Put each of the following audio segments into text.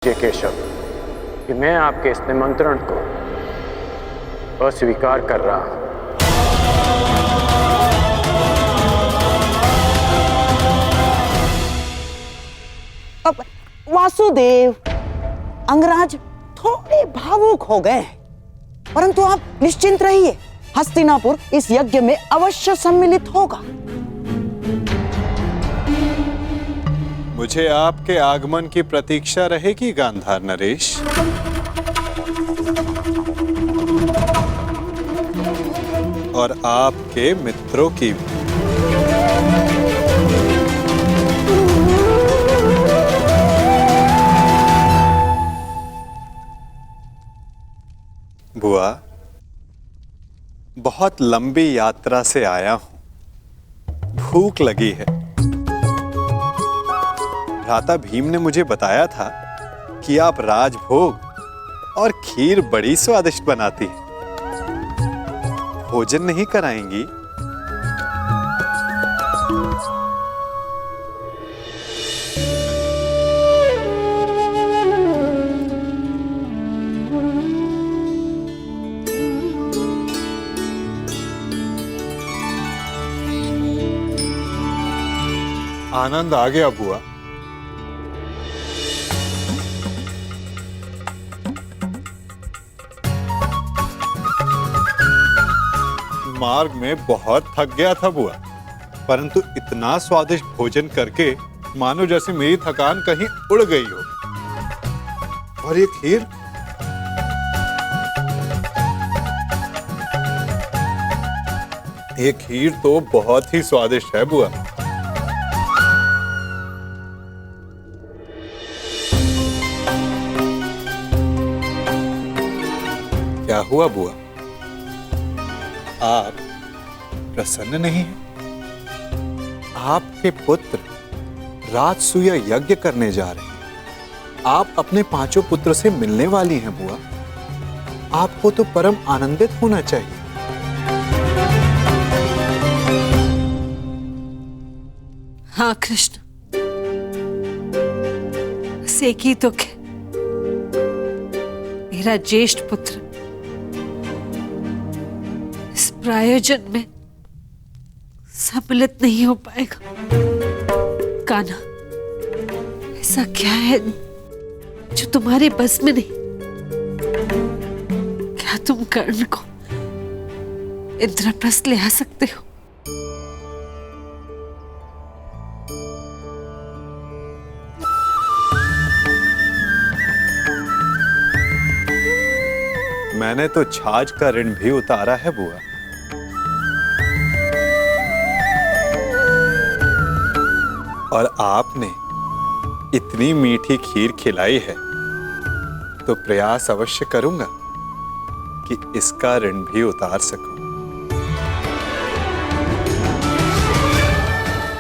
केशव कि मैं आपके इस निमंत्रण को अस्वीकार कर रहा हूं। अब वासुदेव, अंगराज थोड़े भावुक हो गए, परंतु आप निश्चिंत रहिए, हस्तिनापुर इस यज्ञ में अवश्य सम्मिलित होगा। मुझे आपके आगमन की प्रतीक्षा रहेगी गांधार नरेश। और आपके मित्रों की भी। बुआ, बहुत लंबी यात्रा से आया हूं, भूख लगी है। भ्राता भीम ने मुझे बताया था कि आप राजभोग और खीर बड़ी स्वादिष्ट बनाती हैं। भोजन नहीं कराएंगी? आनंद आ गया बुआ। मार्ग में बहुत थक गया था बुआ, परंतु इतना स्वादिष्ट भोजन करके मानो जैसे मेरी थकान कहीं उड़ गई हो। और ये खीर, ये खीर तो बहुत ही स्वादिष्ट है बुआ। क्या हुआ बुआ? आप प्रसन्न नहीं हैं? आपके पुत्र राजसूय यज्ञ करने जा रहे हैं। आप अपने पांचों पुत्र से मिलने वाली हैं बुआ। आपको तो परम आनंदित होना चाहिए। हाँ कृष्ण, बस एक ही दुख है, मेरा ज्येष्ठ पुत्र प्रायोजन में सम्मिलित नहीं हो पाएगा। कान्हा, ऐसा क्या है जो तुम्हारे बस में नहीं? क्या तुम कर्ण को इंद्रप्रस्थ ले आ सकते हो? मैंने तो छाछ का ऋण भी उतारा है बुआ। और आपने इतनी मीठी खीर खिलाई है तो प्रयास अवश्य करूंगा कि इसका ऋण भी उतार सकूं।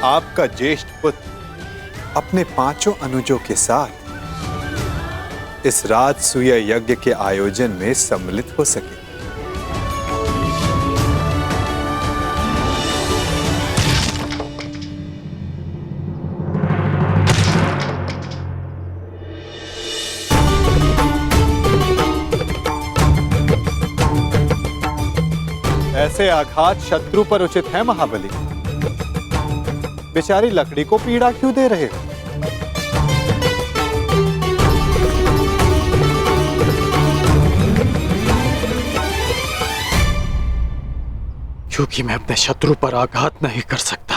आपका ज्येष्ठ पुत्र अपने पांचों अनुजों के साथ इस राजसूय यज्ञ के आयोजन में सम्मिलित हो सके। ऐसे आघात शत्रु पर उचित है महाबली? बेचारी लकड़ी को पीड़ा क्यों दे रहे हो? क्योंकि मैं अपने शत्रु पर आघात नहीं कर सकता,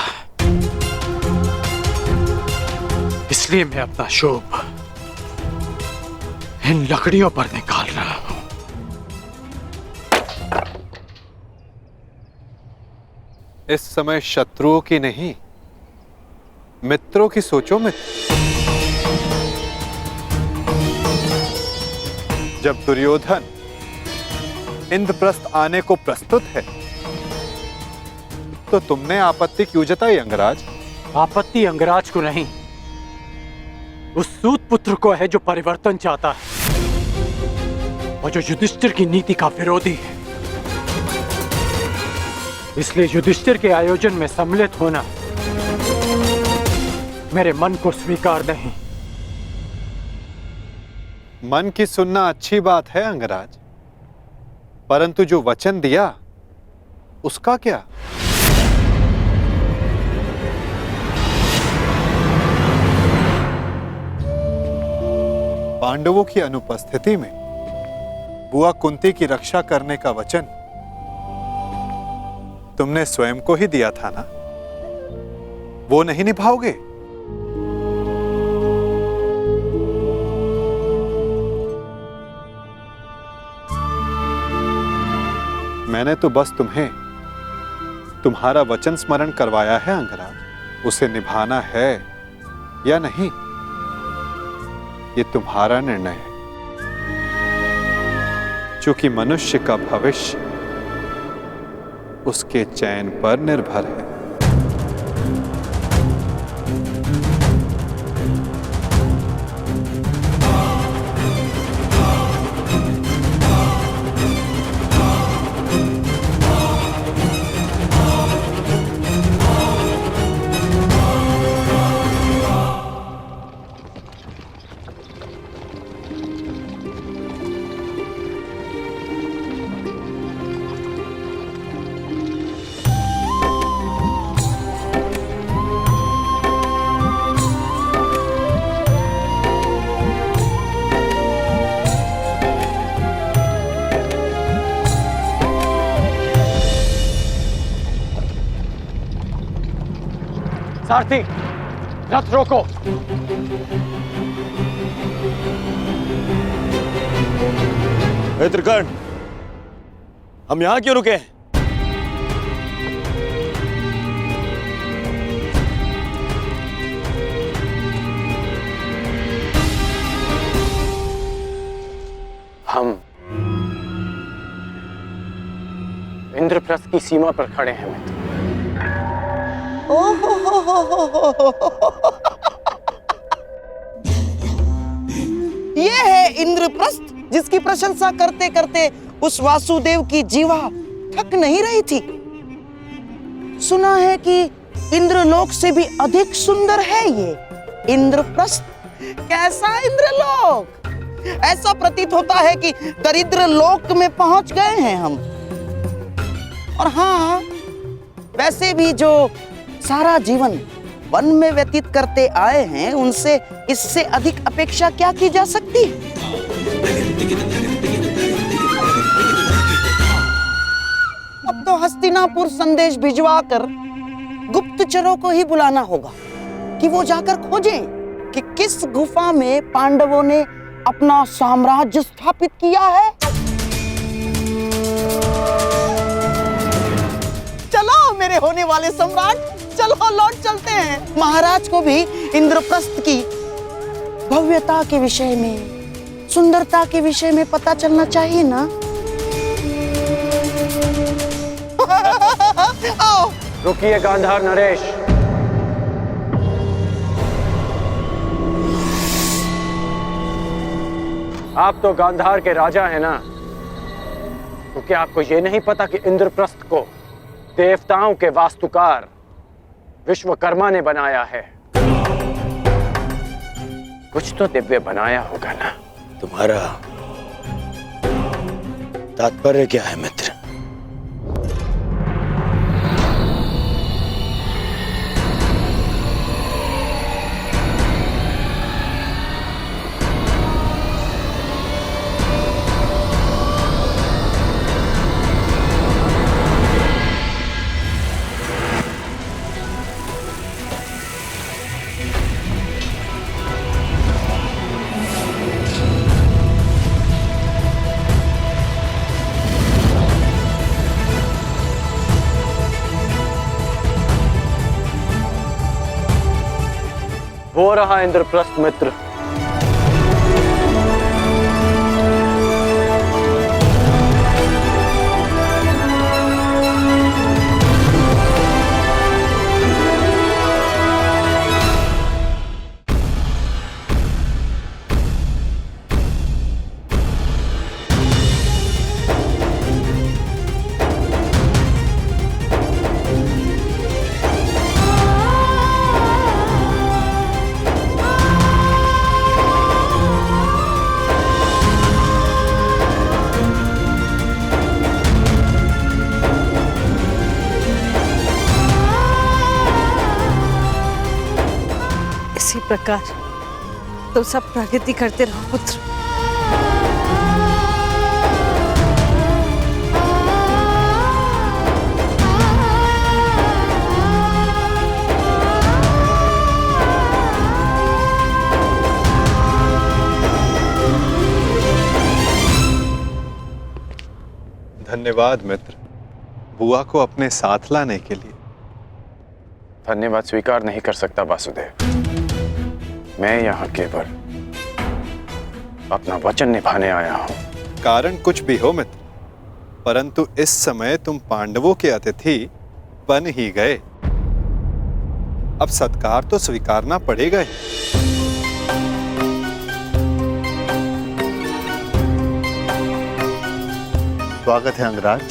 इसलिए मैं अपना शोभ इन लकड़ियों पर निकाल रहा हूं। इस समय शत्रुओं की नहीं, मित्रों की सोचो मित्र। जब दुर्योधन इंद्रप्रस्थ आने को प्रस्तुत है तो तुमने आपत्ति क्यों जताई अंगराज? आपत्ति अंगराज को नहीं, उस सूत पुत्र को है जो परिवर्तन चाहता है और जो युधिष्ठिर की नीति का विरोधी है। इसलिए युधिष्ठिर के आयोजन में सम्मिलित होना मेरे मन को स्वीकार नहीं। मन की सुनना अच्छी बात है अंगराज, परंतु जो वचन दिया उसका क्या? पांडवों की अनुपस्थिति में बुआ कुंती की रक्षा करने का वचन तुमने स्वयं को ही दिया था ना, वो नहीं निभाओगे? मैंने तो बस तुम्हें तुम्हारा वचन स्मरण करवाया है अंगराज, उसे निभाना है या नहीं ये तुम्हारा निर्णय है, क्योंकि मनुष्य का भविष्य उसके चयन पर निर्भर है। सारथी, रथ रोको। त्रिकर्ण, हम यहां क्यों रुके? हम इंद्रप्रस्थ की सीमा पर खड़े हैं मित्र। ये है इंद्रप्रस्थ जिसकी प्रशंसा करते करते उस वासुदेव की जीवा थक नहीं रही थी। सुना है कि इंद्रलोक से भी अधिक सुंदर है ये इंद्रप्रस्थ। कैसा इंद्रलोक! ऐसा प्रतीत होता है कि दरिद्र लोक में पहुंच गए हैं हम। और हाँ, वैसे भी जो सारा जीवन वन में व्यतीत करते आए हैं, उनसे इससे अधिक अपेक्षा क्या की जा सकती? अब तो हस्तिनापुर संदेश भिजवाकर गुप्तचरों को ही बुलाना होगा कि वो जाकर खोजें कि किस गुफा में पांडवों ने अपना साम्राज्य स्थापित किया है। चलो मेरे होने वाले सम्राट, चलो लौट चलते हैं। महाराज को भी इंद्रप्रस्थ की भव्यता के विषय में, सुंदरता के विषय में पता चलना चाहिए ना। आओ। रुकिए गांधार नरेश। आप तो गांधार के राजा हैं ना, तो क्या आपको यह नहीं पता कि इंद्रप्रस्थ को देवताओं के वास्तुकार विश्वकर्मा ने बनाया है? कुछ तो दिव्य बनाया होगा ना। तुम्हारा तात्पर्य क्या है मित्र? वो रहा इंद्रप्रस्थ मित्र। प्रकार तो सब प्रगति करते रहो पुत्र। धन्यवाद मित्र, बुआ को अपने साथ लाने के लिए। धन्यवाद स्वीकार नहीं कर सकता वासुदेव। मैं यहाँ केवल अपना वचन निभाने आया हूँ। कारण कुछ भी हो मित्र, परंतु इस समय तुम पांडवों के अतिथि बन ही गए। अब सत्कार तो स्वीकारना पड़ेगा ही। स्वागत है अंगराज।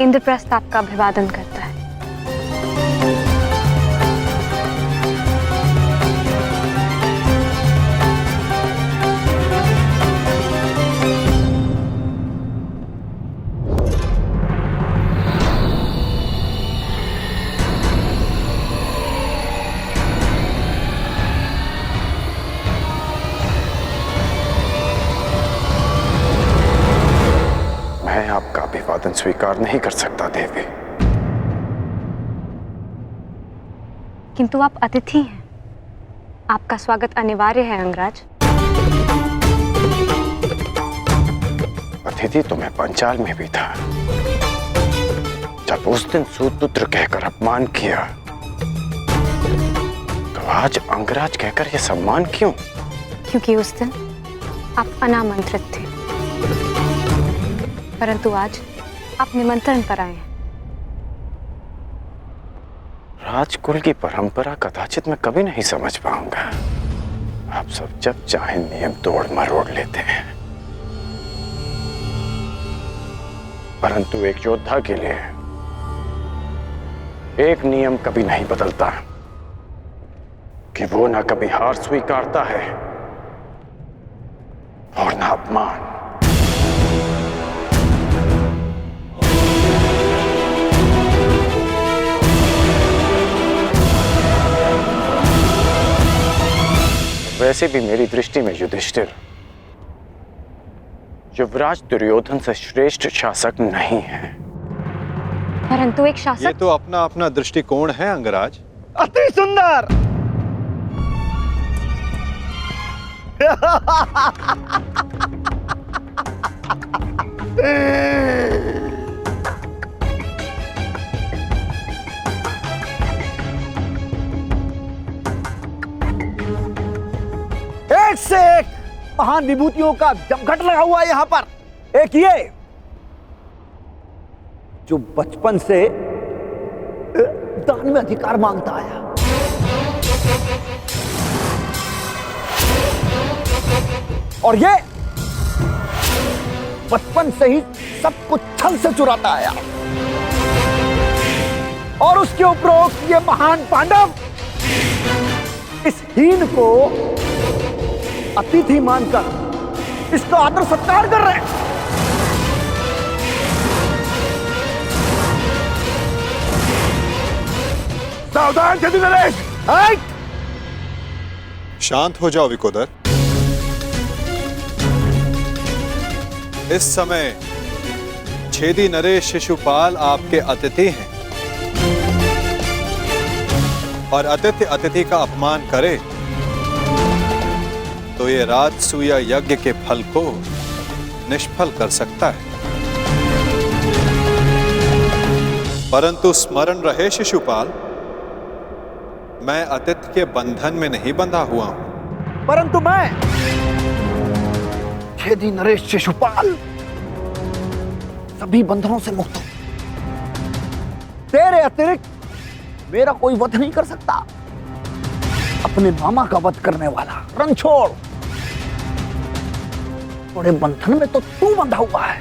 इंद्रप्रस्थ आपका अभिवादन करता है। मैं आपका अभिवादन स्वीकार नहीं कर सकता देवी। किंतु आप अतिथि हैं, आपका स्वागत अनिवार्य है अंगराज। अतिथि तो मैं पंचाल में भी था। जब उस दिन सूतपुत्र कहकर अपमान किया, तो आज अंगराज कहकर यह सम्मान क्यों? क्योंकि उस दिन आप अनामंत्रित थे, परंतु आज आप निमंत्रण पर आए हैं। राजकुल की परंपरा कदाचित मैं कभी नहीं समझ पाऊंगा। आप सब जब चाहे नियम तोड़ मरोड़ लेते हैं, परंतु एक योद्धा के लिए एक नियम कभी नहीं बदलता कि वो ना कभी हार स्वीकारता है और ना अपमान। वैसे भी मेरी दृष्टि में युधिष्ठिर युवराज दुर्योधन से श्रेष्ठ शासक नहीं है। परंतु एक ये शासक तो अपना अपना दृष्टिकोण है अंगराज। अति सुंदर। एक से एक महान विभूतियों का जमघट लगा हुआ है यहां पर। एक ये जो बचपन से दान में अधिकार मांगता आया, और ये बचपन से ही सब कुछ छल से चुराता आया, और उसके उपरोक्त ये महान पांडव इस हीन को अतिथि मानकर इसका आदर सत्कार कर रहे हैं। सावधान यदि नरेश। शांत हो जाओ विकोदर। इस समय छेदी नरेश शिशुपाल आपके अतिथि हैं, और अतिथि अतिथि का अपमान करे तो ये राजसूय यज्ञ के फल को निष्फल कर सकता है। परंतु स्मरण रहे शिशुपाल, मैं अतिथि के बंधन में नहीं बंधा हुआ हूं। परंतु मैं छेदी नरेश शिशुपाल सभी बंधनों से मुक्त हूं। तेरे अतिरिक्त मेरा कोई वध नहीं कर सकता। अपने मामा का वध करने वाला रणछोड़, थोड़े बंधन में तो तू बंधा हुआ है।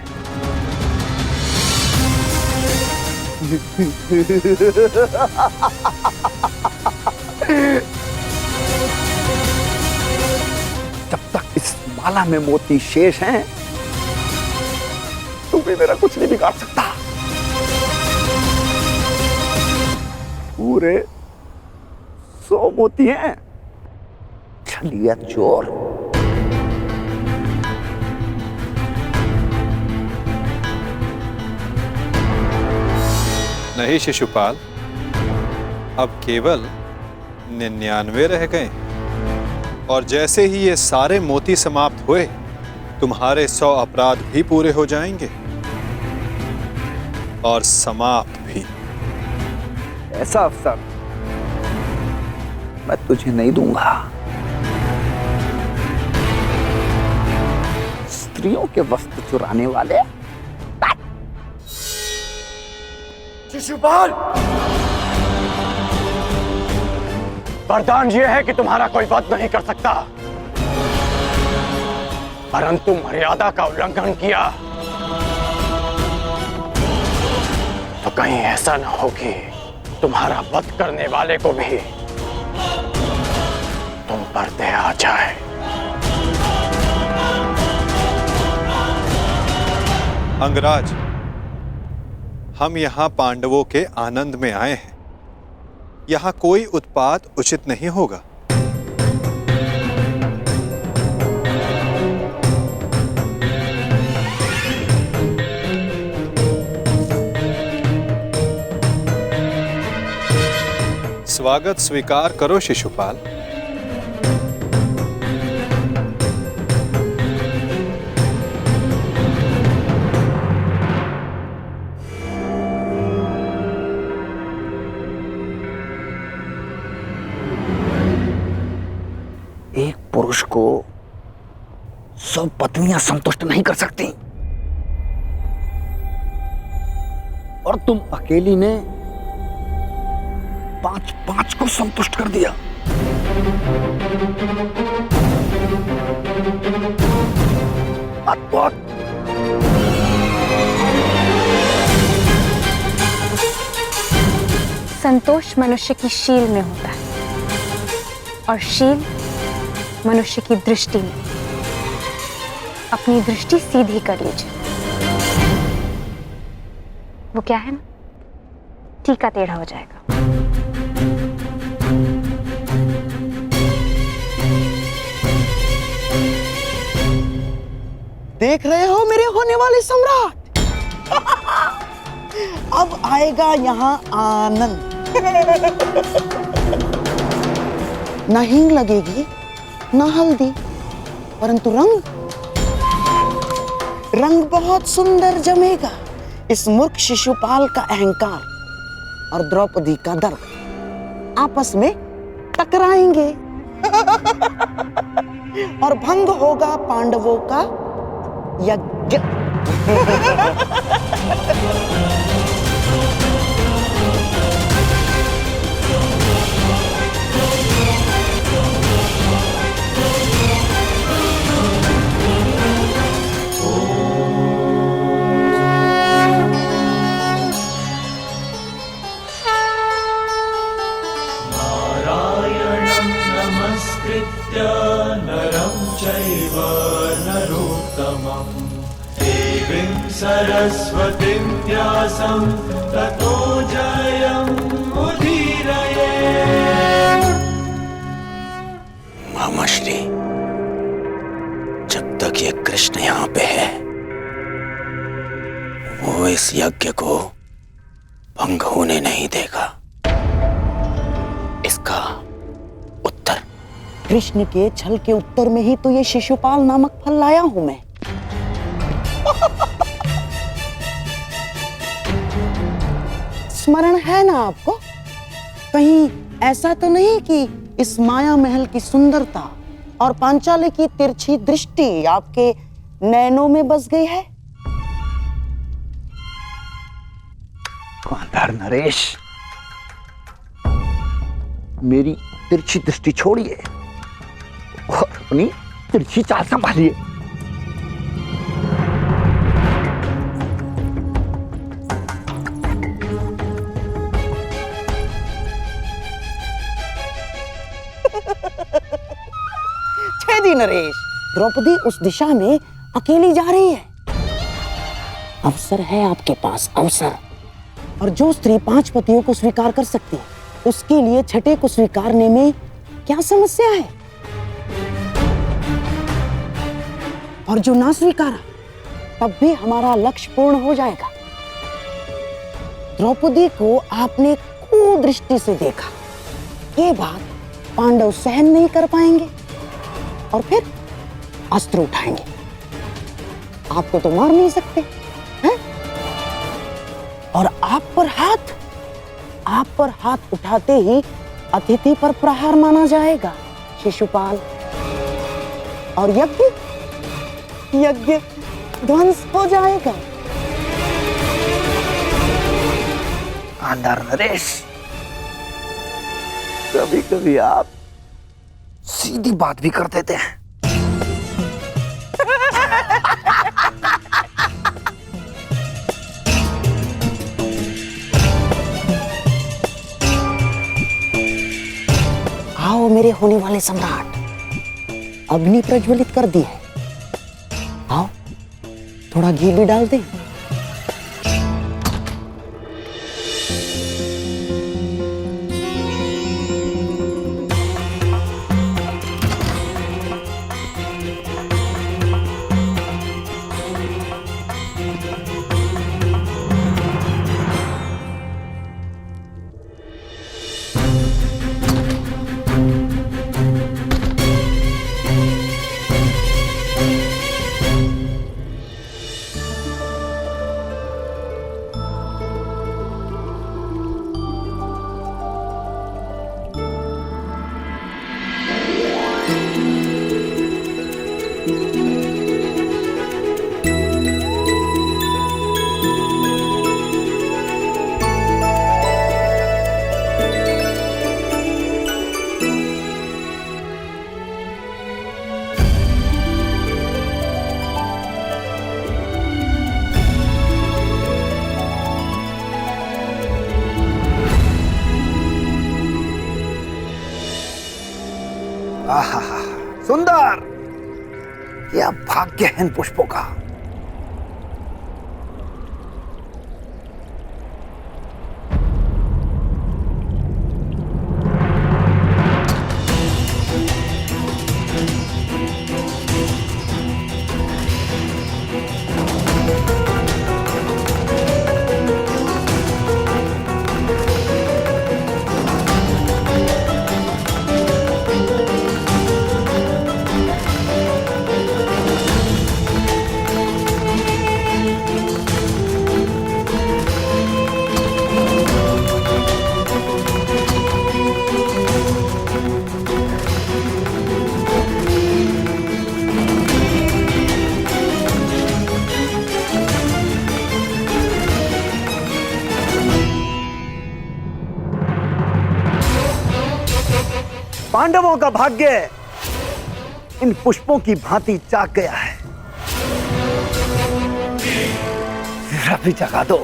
जब तक इस माला में मोती शेष हैं, तू भी मेरा कुछ नहीं बिगाड़ सकता। पूरे 100 मोती हैं। छलिया चोर। नहीं शिशुपाल, अब केवल 99 रह गए और जैसे ही ये सारे मोती समाप्त हुए तुम्हारे 100 अपराध भी पूरे हो जाएंगे और समाप्त भी। ऐसा अवसर मैं तुझे नहीं दूंगा। स्त्रियों के वस्त्र चुराने वाले। शिशुपाल, वरदान यह है कि तुम्हारा कोई वध नहीं कर सकता, परंतु मर्यादा का उल्लंघन किया तो कहीं ऐसा न हो कि तुम्हारा वध करने वाले को भी तुम पर दया आ जाए। अंगराज, हम यहाँ पांडवों के आनंद में आए हैं। यहाँ कोई उत्पात उचित नहीं होगा। स्वागत स्वीकार करो शिशुपाल। एक पुरुष को 100 पत्नियां संतुष्ट नहीं कर सकती और तुम अकेली ने 5 को संतुष्ट कर दिया। अद्भुत। संतोष मनुष्य की शील में होता है और शील मनुष्य की दृष्टि में। अपनी दृष्टि सीधी कर लीजिए। वो क्या है ना, टीका टेढ़ा हो जाएगा। देख रहे हो मेरे होने वाले सम्राट? अब आएगा यहाँ आनंद। ना हींग लगेगी ना हल्दी, परंतु रंग बहुत सुंदर जमेगा। इस मूर्ख शिशुपाल का अहंकार और द्रौपदी का दर्प आपस में टकराएंगे और भंग होगा पांडवों का यज्ञ। सरस्वतीं व्यासं ततो जयमुदीरये। मामाश्री, जब तक ये कृष्ण यहाँ पे है वो इस यज्ञ को भंग होने नहीं देगा। इसका उत्तर कृष्ण के छल के उत्तर में ही तो ये शिशुपाल नामक फल लाया हूं मैं। स्मरण है ना आपको? कहीं ऐसा तो नहीं कि इस माया महल की सुंदरता और पांचाली की तिरछी दृष्टि आपके नैनों में बस गई है? गांधार नरेश, मेरी तिरछी दृष्टि छोड़िए और अपनी तिरछी चाल संभालिए। छेदी नरेश, द्रौपदी उस दिशा में अकेली जा रही है। अवसर है आपके पास, अवसर। और जो स्त्री 5 पतियों को स्वीकार कर सकती है उसके लिए छठे को स्वीकारने में क्या समस्या है? और जो ना स्वीकारा तब भी हमारा लक्ष्य पूर्ण हो जाएगा। द्रौपदी को आपने कुदृष्टि से देखा, ये बात पांडव सहन नहीं कर पाएंगे और फिर अस्त्र उठाएंगे। आपको तो मार नहीं सकते हैं? और आप पर हाथ उठाते ही अतिथि पर प्रहार माना जाएगा शिशुपाल, और यज्ञ ध्वंस हो जाएगा। गांधार नरेश, कभी कभी आप सीधी बात भी कर देते हैं। आओ मेरे होने वाले सम्राट, अग्नि प्रज्वलित कर दी है। आओ थोड़ा घी भी डाल दें। आहा, सुंदर, यह भाग्य है इन पुष्पों का। पांडवों का भाग्य इन पुष्पों की भांति जाग गया है। जरा भी जगा दो।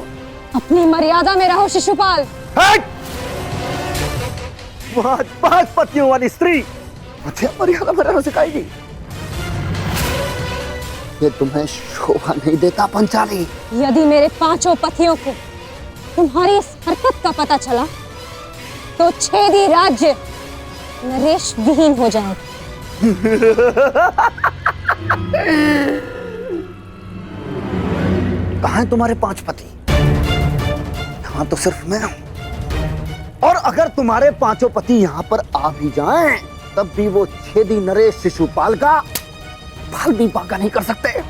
अपनी मर्यादा में रहो शिशुपाल। हट! वहां 5 पतियों वाली स्त्री मुझे मर्यादा में रहना सिखाएगी। ये तुम्हें शोभा नहीं देता पंचाली। यदि मेरे 5 पतियों को तुम्हारी इस हरकत का पता चला तो छेदी राज्य नरेश विहीन हो जाएगा। कहाँ हैं तुम्हारे 5 पति? यहाँ तो सिर्फ मैं हूं। और अगर तुम्हारे 5 पति यहाँ पर आ भी जाएं, तब भी वो छेदी नरेश शिशुपाल का बाल भी बांका नहीं कर सकते।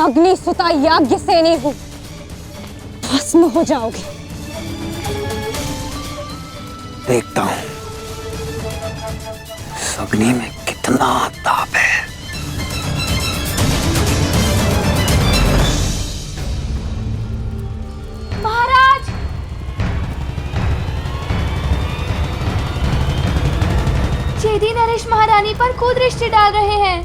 अग्निसुता याज्ञ सेनी हूं, भस्म हो जाओगे। देखता हूं इस अग्नि में कितना ताप है। महाराज, छेदी नरेश महाराज रानी पर कुदृष्टि डाल रहे हैं।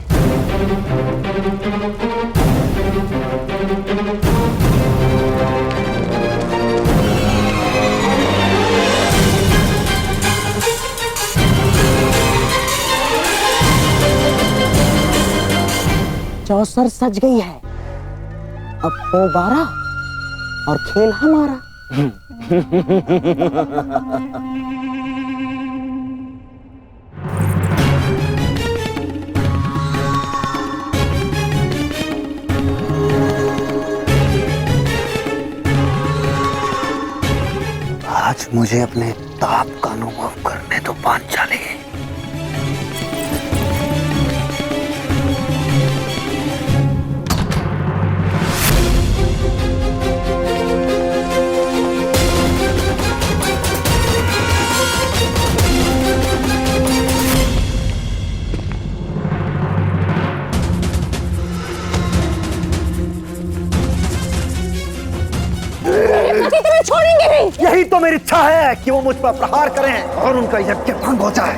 चौसर सज गई है, अब वो 12 और खेल हमारा। आज मुझे अपने ताप का अनुभव करने दो पांचाली। छोड़ेंगे नहीं। यही तो मेरी इच्छा है कि वो मुझ पर प्रहार करें और उनका यज्ञ भंग हो जाए।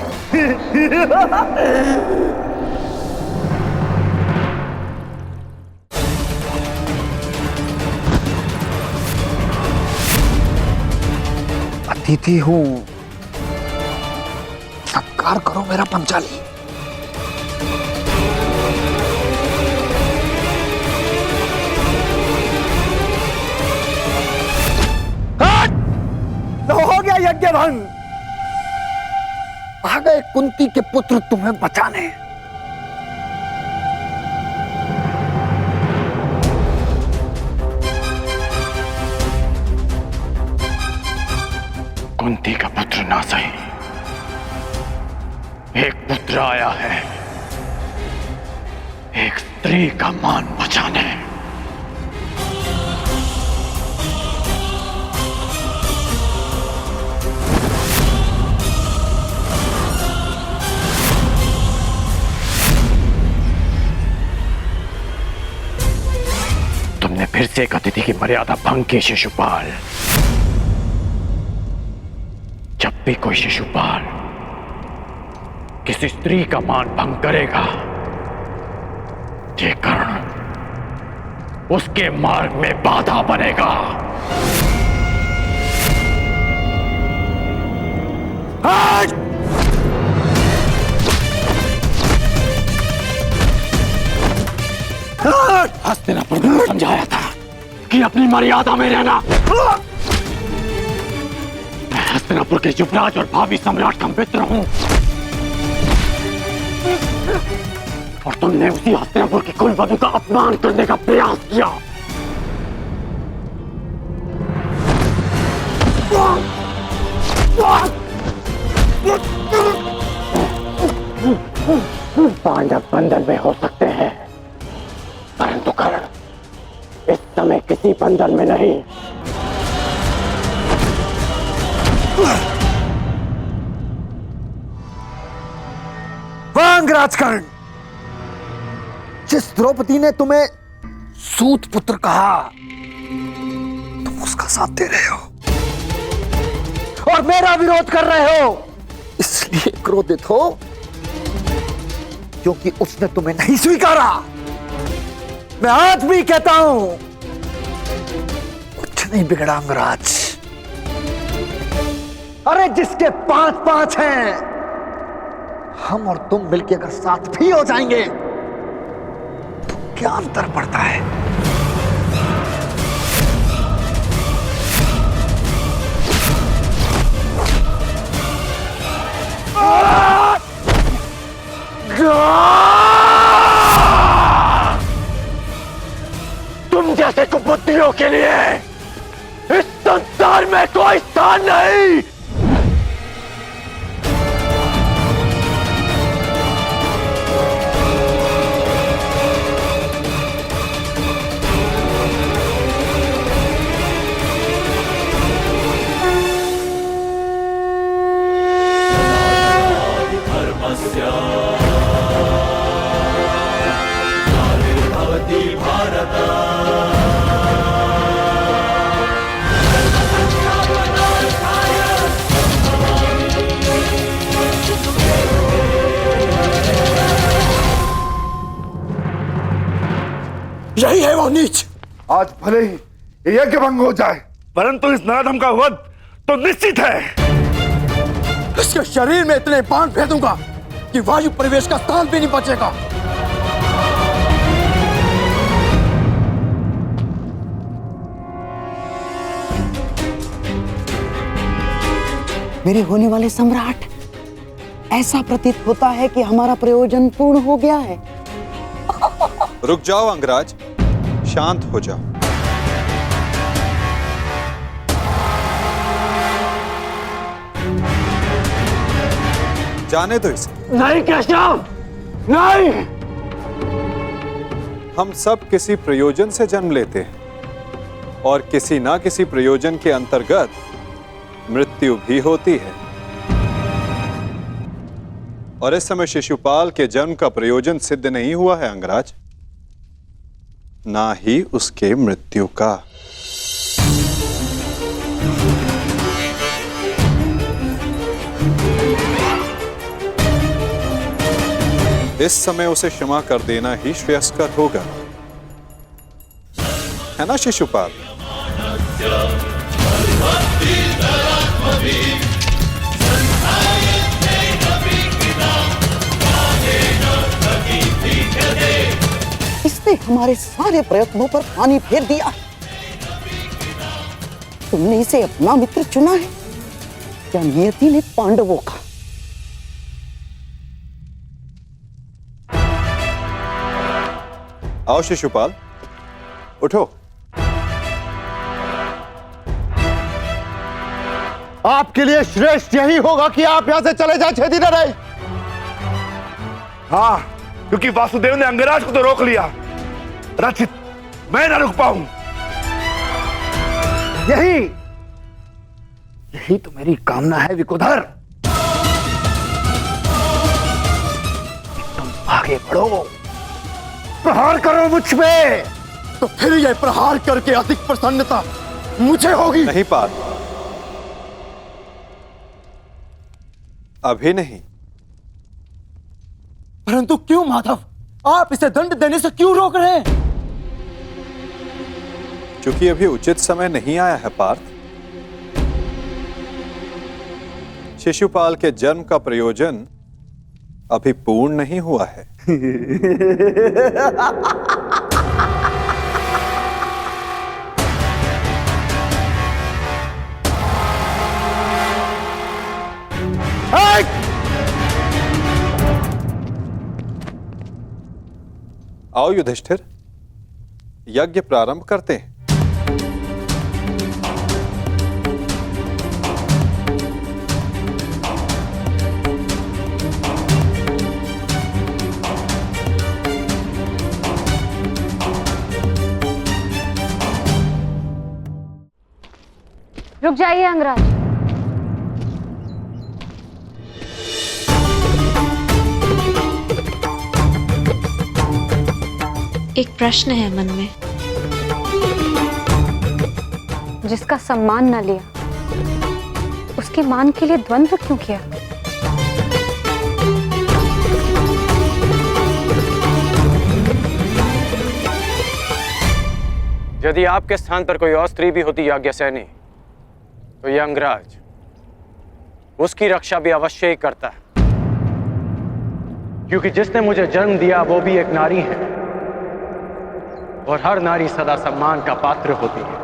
अतिथि हूं, सत्कार करो मेरा पंचाली। तो हो गया यज्ञ भंग। आ गए कुंती के पुत्र तुम्हें बचाने। कुंती का पुत्र ना सही, एक पुत्र आया है, एक स्त्री का मान बचाने। तुमने फिर से एक अतिथि की मर्यादा भंग की शिशुपाल। जब भी कोई शिशुपाल किसी स्त्री का मान भंग करेगा, ये कर्ण उसके मार्ग में बाधा बनेगा। आज हस्तिनापुर में समझाया था कि अपनी मर्यादा में रहना। मैं हस्तिनापुर के युवराज और भावी सम्राट का मित्र हूं, और तुमने उसी हस्तिनापुर की कुलवधू का अपमान करने का प्रयास किया। पांडव बंधन में हो सकते हैं, परंतु कर्ण इस समय किसी बंधन में नहीं। वांग राजकर्ण, जिस द्रौपदी ने तुम्हें सूत पुत्र कहा, तुम उसका साथ दे रहे हो और मेरा विरोध कर रहे हो। इसलिए क्रोधित हो क्योंकि उसने तुम्हें नहीं स्वीकारा। मैं आज भी कहता हूं, कुछ नहीं बिगड़ा अंगराज। अरे जिसके 5-5 हैं, हम और तुम मिलके अगर साथ भी हो जाएंगे तो क्या अंतर पड़ता है? तुम जैसे कुबुद्धियों के लिए इस संसार में कोई स्थान नहीं। धर्मस्य भवति भारत। धर्म संस्थापनार्थाय यही है वो नीच। आज भले ही ये यज्ञ भंग हो जाए, परंतु इस नराधम का वध तो निश्चित है। इसके शरीर में इतने बाण फेंकूंगा कि वायु परिवेश का स्थान भी नहीं बचेगा। मेरे होने वाले सम्राट, ऐसा प्रतीत होता है कि हमारा प्रयोजन पूर्ण हो गया है। रुक जाओ अंगराज, शांत हो जाओ। जाने दो इसे। नहीं केशव, नहीं। हम सब किसी प्रयोजन से जन्म लेते हैं और किसी ना किसी प्रयोजन के अंतर्गत मृत्यु भी होती है। और इस समय शिशुपाल के जन्म का प्रयोजन सिद्ध नहीं हुआ है अंगराज, ना ही उसके मृत्यु का। इस समय उसे क्षमा कर देना ही श्रेयस्कर होगा, है ना शिशुपाल? इसने हमारे सारे प्रयत्नों पर पानी फेर दिया। तुमने इसे अपना मित्र चुना है या नियति ने पांडवों का? आओ शिशुपाल, उठो। आपके लिए श्रेष्ठ यही होगा कि आप यहां से चले जाए, छेदी न रहे। हाँ, क्योंकि वासुदेव ने अंगराज को तो रोक लिया, रचित मैं ना रुक पाऊं। यही तो मेरी कामना है विकुधर। तुम आगे बढ़ो, प्रहार करो मुझ पे। तो फिर यह प्रहार करके अधिक प्रसन्नता मुझे होगी। नहीं पाल, अभी नहीं। परंतु क्यों माधव, आप इसे दंड देने से क्यों रोक रहे हैं? क्योंकि अभी उचित समय नहीं आया है पार्थ। शिशुपाल के जन्म का प्रयोजन अभी पूर्ण नहीं हुआ है। आओ युधिष्ठिर, यज्ञ प्रारंभ करते हैं। रुक जाइए अंगराज। एक प्रश्न है मन में। जिसका सम्मान न लिया, उसके मान के लिए द्वंद्व क्यों किया? यदि आपके स्थान पर कोई और स्त्री भी होती याज्ञसेनी, तो यह अंगराज उसकी रक्षा भी अवश्य ही करता है, क्योंकि जिसने मुझे जन्म दिया वो भी एक नारी है और हर नारी सदा सम्मान का पात्र होती है।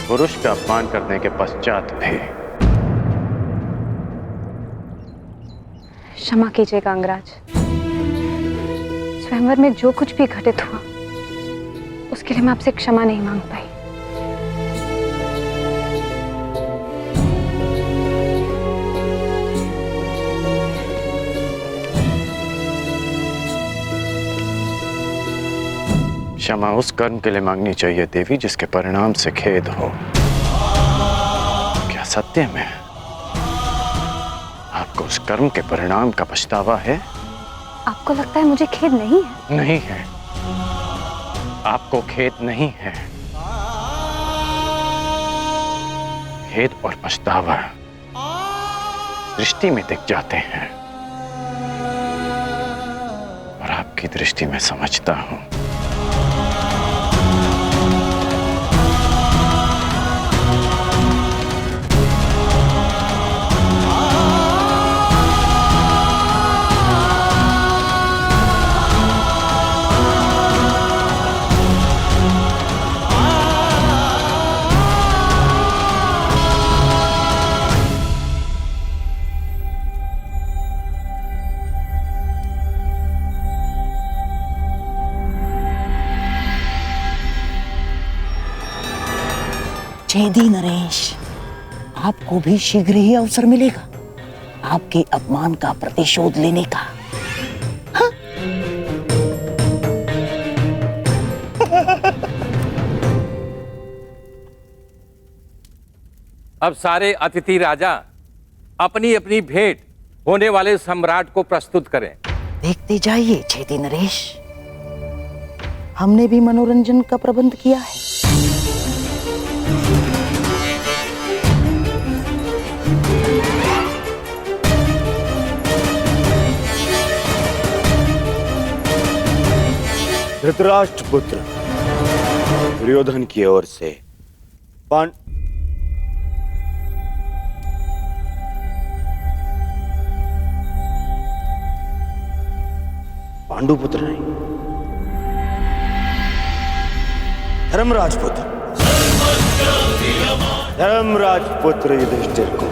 पुरुष का अपमान करने के पश्चात भी। क्षमा कीजिएगा अंगराज, स्वयंवर में जो कुछ भी घटित हुआ उसके लिए मैं आपसे क्षमा नहीं मांग पाई। क्षमा उस कर्म के लिए मांगनी चाहिए देवी जिसके परिणाम से खेद हो। क्या सत्य में आपको उस कर्म के परिणाम का पछतावा है? आपको लगता है मुझे खेद नहीं है? नहीं है, आपको खेद नहीं है। खेद और पछतावा दृष्टि में दिख जाते हैं, और आपकी दृष्टि में समझता हूं। छेदी नरेश, आपको भी शीघ्र ही अवसर मिलेगा आपके अपमान का प्रतिशोध लेने का। हाँ? अब सारे अतिथि राजा अपनी अपनी भेंट होने वाले सम्राट को प्रस्तुत करें। देखते जाइए छेदी नरेश, हमने भी मनोरंजन का प्रबंध किया है। धृतराष्ट्र पुत्र दुर्योधन की ओर से पांडुपुत्र नहीं, धर्मराज पुत्र, धर्मराज पुत्र युधिष्ठिर को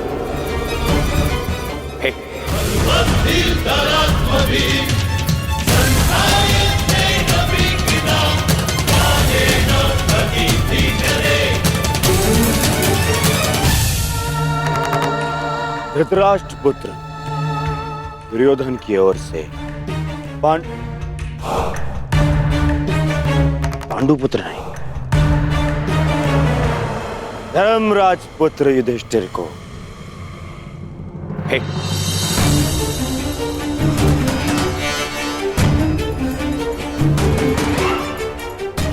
धृतराष्ट्र पुत्र दुर्योधन की ओर से पांडुपुत्र नहीं, धर्मराज पुत्र युधिष्ठिर को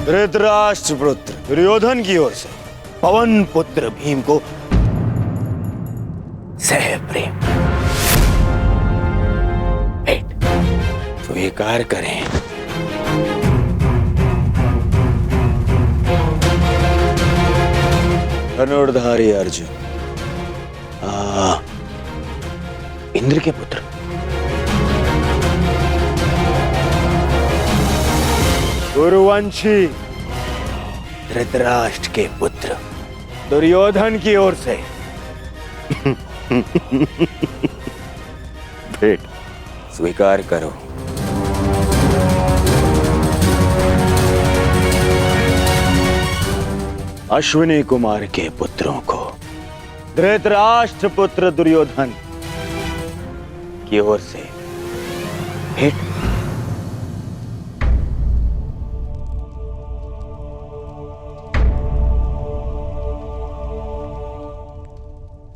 धृतराष्ट्र पुत्र दुर्योधन की ओर से पवन पुत्र भीम को सह प्रेम भेंट स्वीकार करें। धनुर्धारी अर्जुन, इंद्र के पुत्र, गुरुवंशी धृतराष्ट्र के पुत्र दुर्योधन की ओर से भेंट स्वीकार करो। अश्विनी कुमार के पुत्रों को धृतराष्ट्र पुत्र दुर्योधन की ओर से भेंट।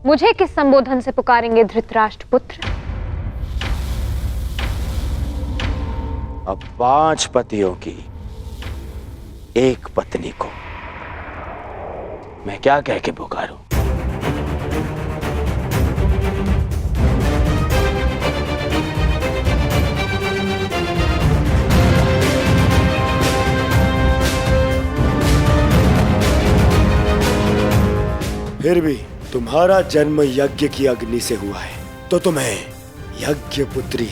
मुझे किस संबोधन से पुकारेंगे धृतराष्ट्र पुत्र? अब 5 पतियों की एक पत्नी को मैं क्या कह के पुकारूं? फिर भी तुम्हारा जन्म यज्ञ की अग्नि से हुआ है, तो तुम्हें यज्ञ पुत्री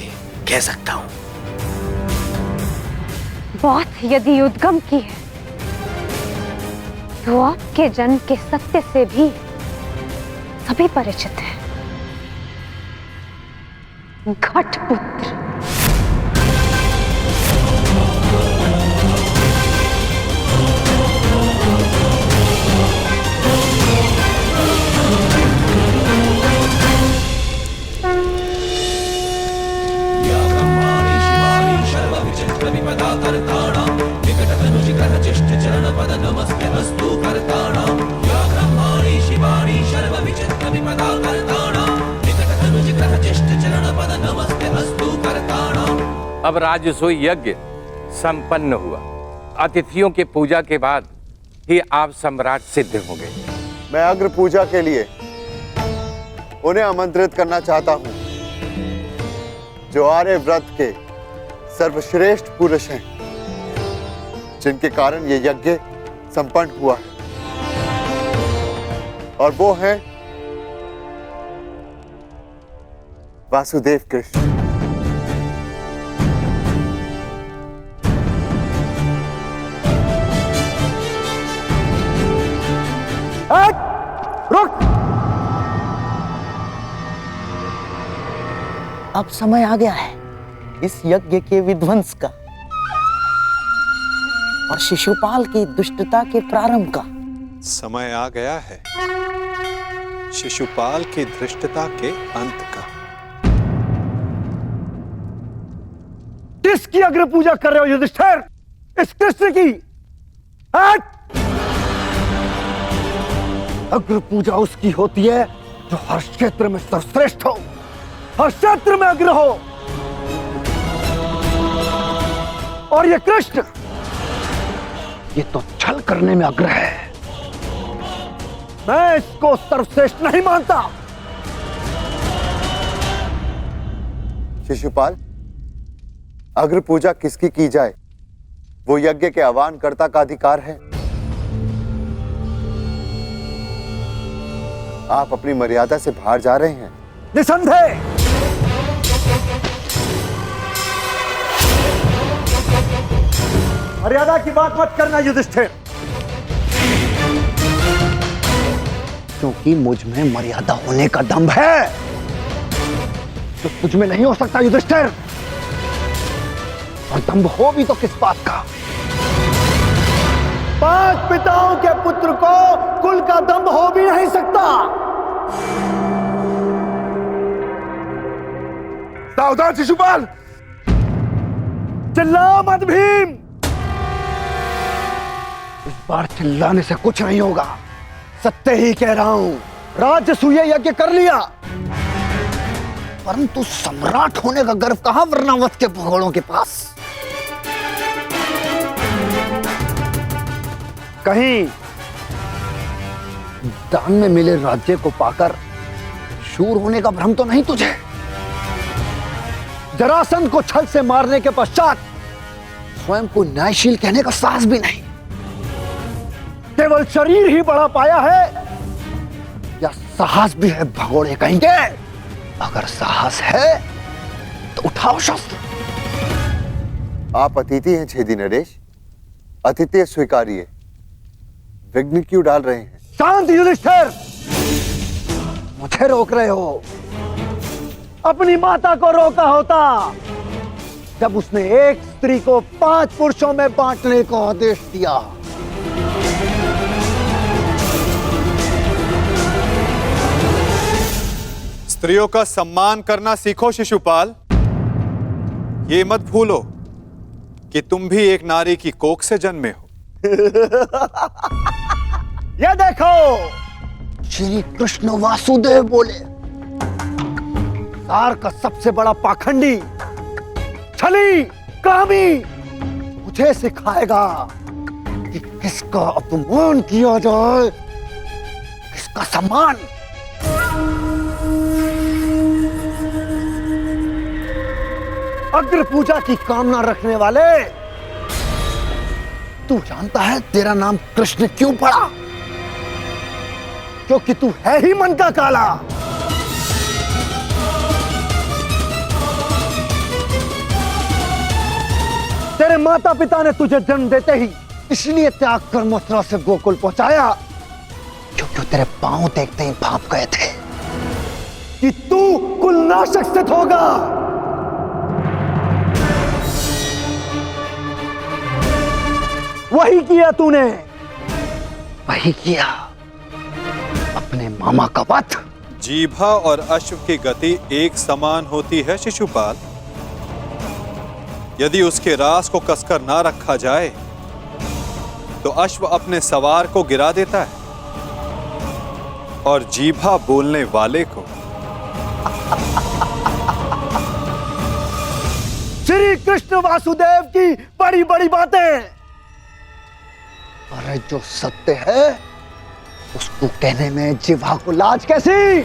कह सकता हूं। बात यदि उद्गम की है, तो आपके जन्म के सत्य से भी सभी परिचित हैं। घटपुत्र। अब राजसूय यज्ञ संपन्न हुआ। अतिथियों के पूजा के बाद ही आप सम्राट सिद्ध होंगे। मैं अग्र पूजा के लिए उन्हें आमंत्रित करना चाहता हूं जो आर्य व्रत के सर्वश्रेष्ठ पुरुष हैं, जिनके कारण ये यज्ञ संपन्न हुआ है, और वो हैं वासुदेव कृष्ण। रुक! अब समय आ गया है इस यज्ञ के विध्वंस का और शिशुपाल की दुष्टता के प्रारंभ का। समय आ गया है शिशुपाल की धृष्टता के अंत का। किसकी अग्र पूजा कर रहे हो युधिष्ठिर? इस कृष्ण की? अग्र पूजा उसकी होती है जो हर क्षेत्र में सर्वश्रेष्ठ हो, हर क्षेत्र में अग्र हो। और ये कृष्ण, ये तो छल करने में अग्र है। मैं इसको सर्वश्रेष्ठ नहीं मानता। शिशुपाल, अग्र पूजा किसकी की जाए, वो यज्ञ के आह्वानकर्ता का अधिकार है। आप अपनी मर्यादा से बाहर जा रहे हैं। निसंदेह। मर्यादा की बात मत करना युधिष्ठिर, क्योंकि मुझ में मर्यादा होने का दम्भ है तो तुझ में नहीं हो सकता युधिष्ठिर। और दम्भ हो भी तो किस बात का? 5 पिताओं के पुत्र को कुल का दम्भ हो भी नहीं सकता। सावधान शिशुपाल, चिल्ला मत भीम। इस बार चिल्लाने से कुछ नहीं होगा, सत्य ही कह रहा हूं। राजसूय यज्ञ कर लिया, परंतु सम्राट होने का गर्व कहां वर्णावत के भगोड़ों के पास। कहीं दान में मिले राज्य को पाकर शूर होने का भ्रम तो नहीं तुझे? जरासंध को छल से मारने के पश्चात स्वयं को न्यायशील कहने का साहस भी नहीं। केवल शरीर ही बड़ा पाया है या साहस भी है भगोड़े कहेंगे? अगर साहस है तो उठाओ शस्त्र। आप अतिथि हैं छेदी नरेश, अतिथि स्वीकारिए। विघ्न क्यों डाल रहे हैं? शांत युधिष्ठिर, मुझे रोक रहे हो। अपनी माता को रोका होता जब उसने एक स्त्री को 5 पुरुषों में बांटने को आदेश दिया। स्त्रियों का सम्मान करना सीखो शिशुपाल। ये मत भूलो कि तुम भी एक नारी की कोख से जन्मे हो। ये देखो, श्री कृष्ण वासुदेव बोले, सार का सबसे बड़ा पाखंडी, छली, कामी मुझे सिखाएगा कि किसका अपमान किया जाए, किसका सम्मान। अग्र पूजा की कामना रखने वाले, तू जानता है तेरा नाम कृष्ण क्यों पड़ा? क्योंकि तू है ही मन का काला। तेरे माता पिता ने तुझे जन्म देते ही इसलिए त्याग कर मथुरा से गोकुल पहुंचाया क्योंकि तेरे पांव देखते ही भाप गए थे कि तू कुलनाशक सिद्ध होगा। वही किया तूने, वही किया, अपने मामा का वध। जीभा और अश्व की गति एक समान होती है शिशुपाल। यदि उसके रास को कसकर ना रखा जाए तो अश्व अपने सवार को गिरा देता है और जीभा बोलने वाले को। श्री कृष्ण वासुदेव की बड़ी बड़ी बातें, अरे जो सत्य है उसको तू कहने में जिह्वा को लाज कैसी?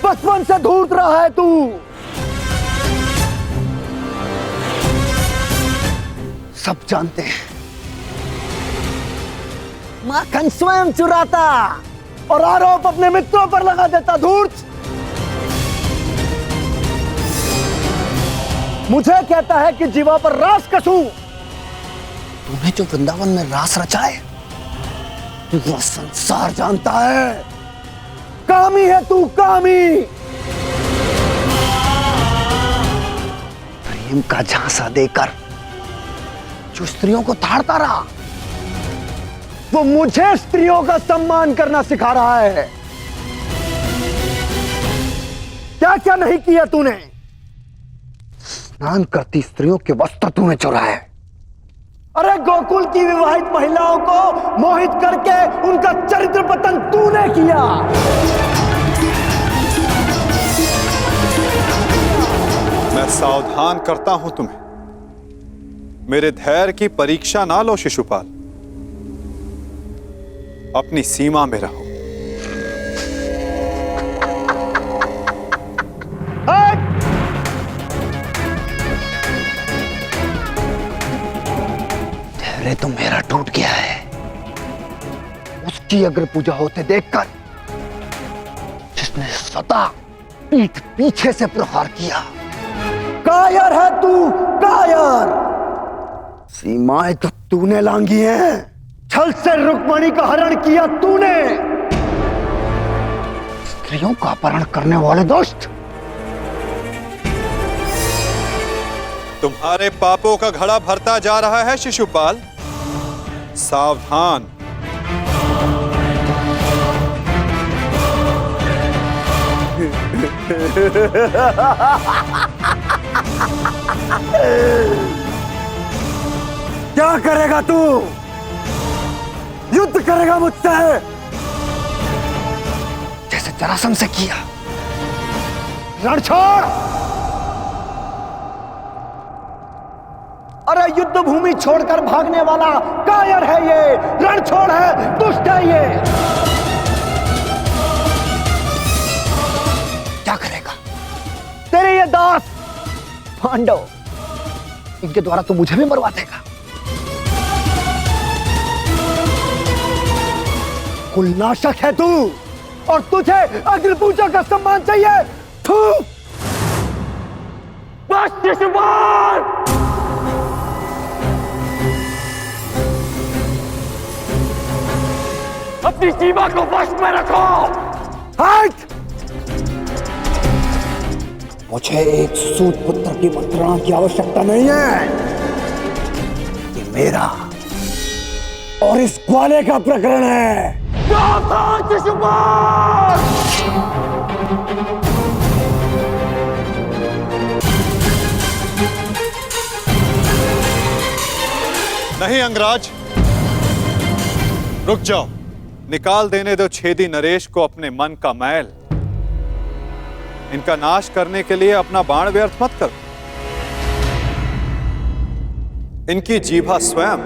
बचपन से धूर्त रहा है तू। सब जानते हैं माखन स्वयं चुराता और आरोप अपने मित्रों पर लगा देता। धूर्त मुझे कहता है कि जीवा पर रास कसूं। तूने जो वृंदावन में रास रचा है वो संसार जानता है। कामी है तू, कामी। प्रेम का झांसा देकर जो स्त्रियों को ताड़ता रहा वो मुझे स्त्रियों का सम्मान करना सिखा रहा है। क्या क्या नहीं किया तूने? स्नान करती स्त्रियों के वस्त्र तूने चुराए। अरे गोकुल की विवाहित महिलाओं को मोहित करके उनका चरित्र पतन तूने किया। मैं सावधान करता हूं तुम्हें, मेरे धैर्य की परीक्षा ना लो शिशुपाल, अपनी सीमा में रहो। धैर्य तो मेरा टूट गया है। उसकी अग्र पूजा होते देखकर जिसने सदा पीठ पीछे से प्रहार किया। कायर है तू, कायर। सीमाएं तो तूने लांघी हैं। छल से रुक्मणी का हरण किया तूने। स्त्रियों का अपहरण करने वाले दुष्ट। तुम्हारे पापों का घड़ा भरता जा रहा है शिशुपाल, सावधान। क्या करेगा तू? युद्ध करेगा मुझसे जैसे जरासंध से किया? रण छोड़। अरे युद्ध भूमि छोड़कर भागने वाला कायर है ये, रण छोड़ है, दुष्ट है ये। क्या करेगा तेरे ये दास पांडव? इनके द्वारा तू मुझे भी मरवा देगा। कुलनाशक है तू और तुझे अग्नि पूजा का सम्मान चाहिए। थू। बस शिशुपाल। अपनी सीमा को वश में रखो। हट। मुझे एक सूत पुत्र की मंत्रणा की आवश्यकता नहीं है। ये मेरा और इस ग्वाले का प्रकरण है। नहीं अंगराज, रुक जाओ। निकाल देने दो छेदी नरेश को अपने मन का मैल। इनका नाश करने के लिए अपना बाण व्यर्थ मत करो। इनकी जीभा स्वयं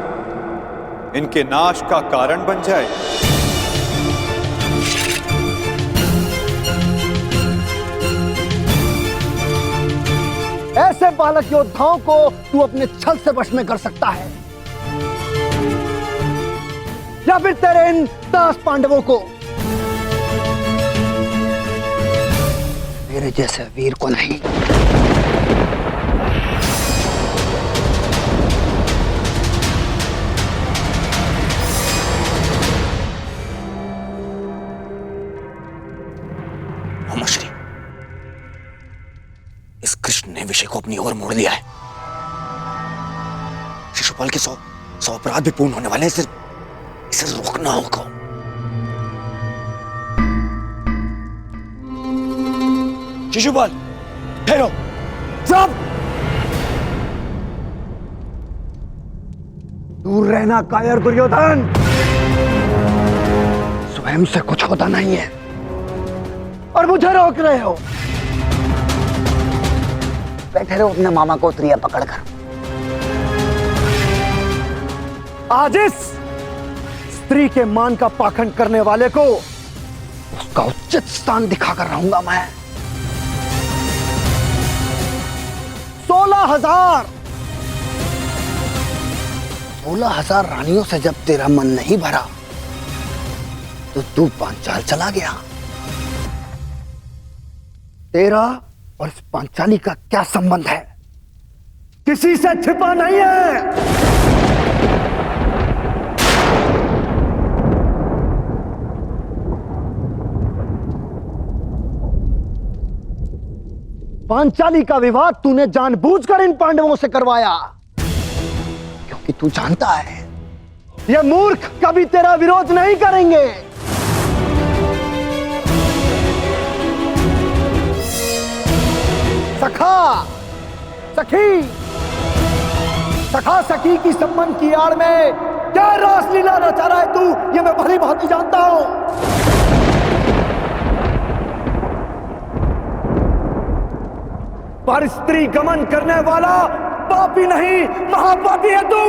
इनके नाश का कारण बन जाए। ऐसे बालक योद्धाओं को तू अपने छल से वश में कर सकता है या फिर तेरे इन दास पांडवों को। मेरे जैसे वीर को नहीं। श्री, इस कृष्ण ने विषय को अपनी ओर मोड़ लिया है। शिशुपाल के 100 अपराध भी पूर्ण होने वाले हैं। इसे रोकना होगा। शिशुपाल ठहरो। चुप। दूर रहना कायर दुर्योधन। स्वयं से कुछ होता नहीं है और मुझे रोक रहे हो। बैठे रहो अपने मामा को त्रिया पकड़कर। आज इस स्त्री के मान का पाखंड करने वाले को उसका उचित स्थान दिखाकर रहूंगा मैं। 16,000 रानियों से जब तेरा मन नहीं भरा तो तू पांचाल चला गया। तेरा और इस पांचाली का क्या संबंध है? किसी से छिपा नहीं है। पांचाली का विवाह तूने जानबूझकर इन पांडवों से करवाया, क्योंकि तू जानता है ये मूर्ख कभी तेरा विरोध नहीं करेंगे। सखा सखी की संबंध की आड़ में क्या रासलीला रचा रहा है तू, ये मैं भली भांति जानता हूं। पर स्त्री गमन करने वाला पापी नहीं, महापापी है तू।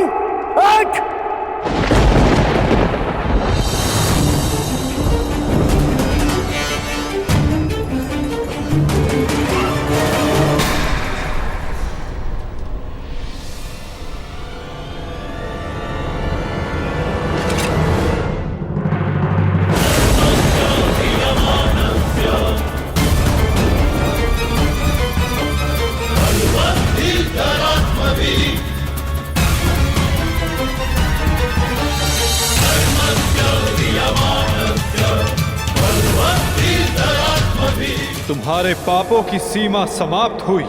तुम्हारे पापों की सीमा समाप्त हुई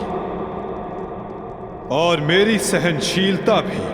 और मेरी सहनशीलता भी।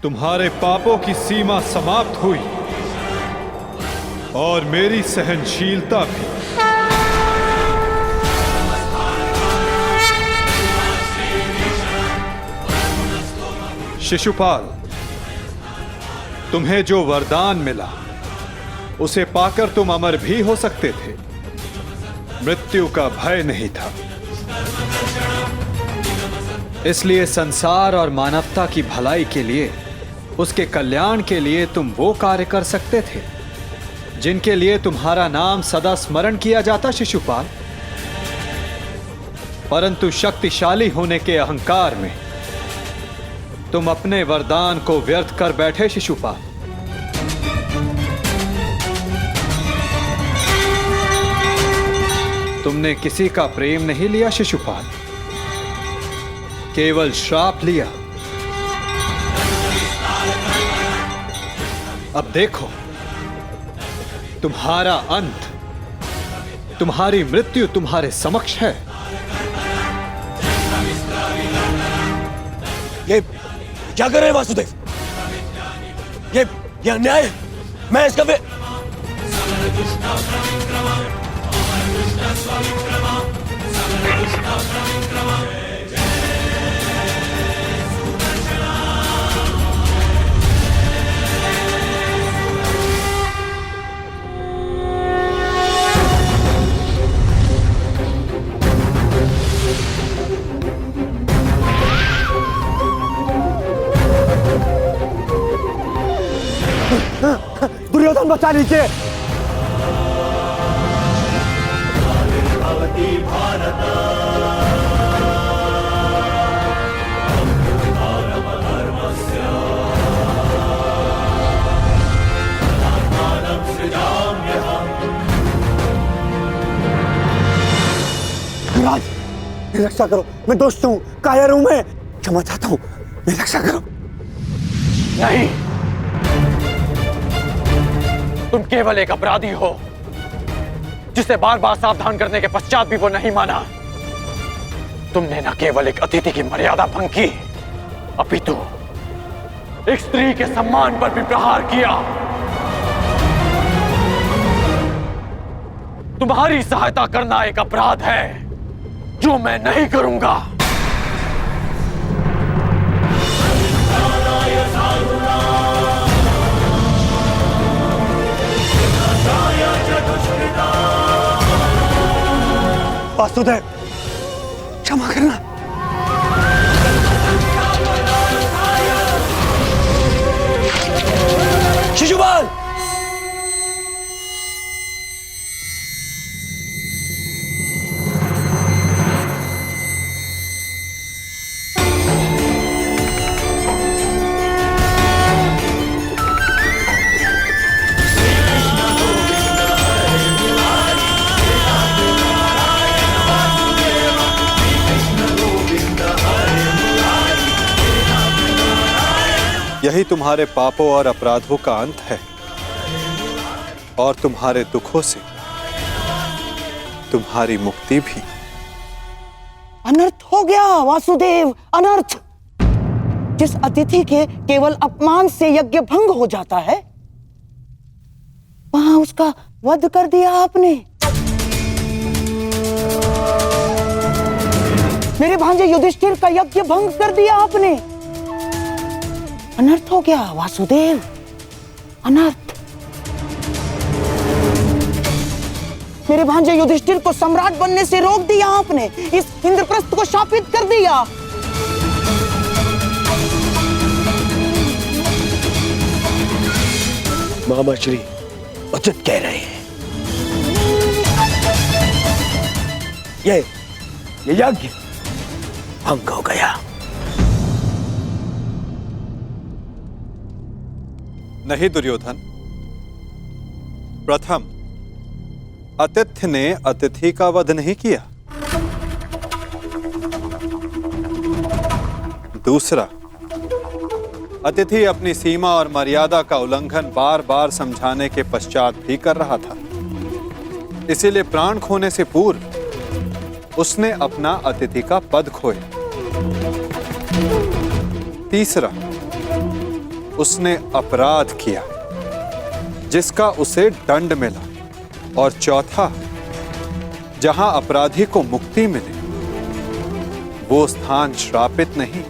तुम्हारे पापों की सीमा समाप्त हुई और मेरी सहनशीलता भी। शिशुपाल, तुम्हें जो वरदान मिला उसे पाकर तुम अमर भी हो सकते थे। मृत्यु का भय नहीं था। इसलिए संसार और मानवता की भलाई के लिए, उसके कल्याण के लिए तुम वो कार्य कर सकते थे जिनके लिए तुम्हारा नाम सदा स्मरण किया जाता शिशुपाल। परंतु शक्तिशाली होने के अहंकार में तुम अपने वरदान को व्यर्थ कर बैठे शिशुपाल। तुमने किसी का प्रेम नहीं लिया शिशुपाल, केवल श्राप लिया। अब देखो, तुम्हारा अंत, तुम्हारी मृत्यु तुम्हारे समक्ष है। ये क्या कर रहे हैं वासुदेव? ये अन्याय है। मैं इसका दुर्योधन बचा लीजिए। राज, मेरी रक्षा करो, मैं दोस्त हूँ, कायर हूँ, मैं क्षमा चाहता हूँ, मेरी रक्षा करो। नहीं, तुम केवल एक अपराधी हो जिसे बार बार सावधान करने के पश्चात भी वो नहीं माना। तुमने न केवल एक अतिथि की मर्यादा भंग की, अपितु एक स्त्री के सम्मान पर भी प्रहार किया। तुम्हारी सहायता करना एक अपराध है जो मैं नहीं करूंगा। वासुदेव, क्षमा करना। शिशुपाल, यही तुम्हारे पापों और अपराधों का अंत है और तुम्हारे दुखों से तुम्हारी मुक्ति भी। अनर्थ हो गया वासुदेव, अनर्थ। जिस अतिथि के केवल अपमान से यज्ञ भंग हो जाता है, वहां उसका वध कर दिया आपने। मेरे भांजे युधिष्ठिर का यज्ञ भंग कर दिया आपने। अनर्थ हो गया वासुदेव, अनर्थ। मेरे भांजे युधिष्ठिर को सम्राट बनने से रोक दिया आपने, इस इंद्रप्रस्थ को शापित कर दिया। मामा श्री उचित कह रहे हैं। ये यज्ञ भंग हो गया। नहीं दुर्योधन, प्रथम आतिथ्य ने अतिथि का वध नहीं किया। दूसरा, अतिथि अपनी सीमा और मर्यादा का उल्लंघन बार बार समझाने के पश्चात भी कर रहा था। इसीलिए प्राण खोने से पूर्व उसने अपना अतिथि का पद खोया। तीसरा, उसने अपराध किया जिसका उसे दंड मिला। और चौथा, जहां अपराधी को मुक्ति मिले वो स्थान श्रापित नहीं,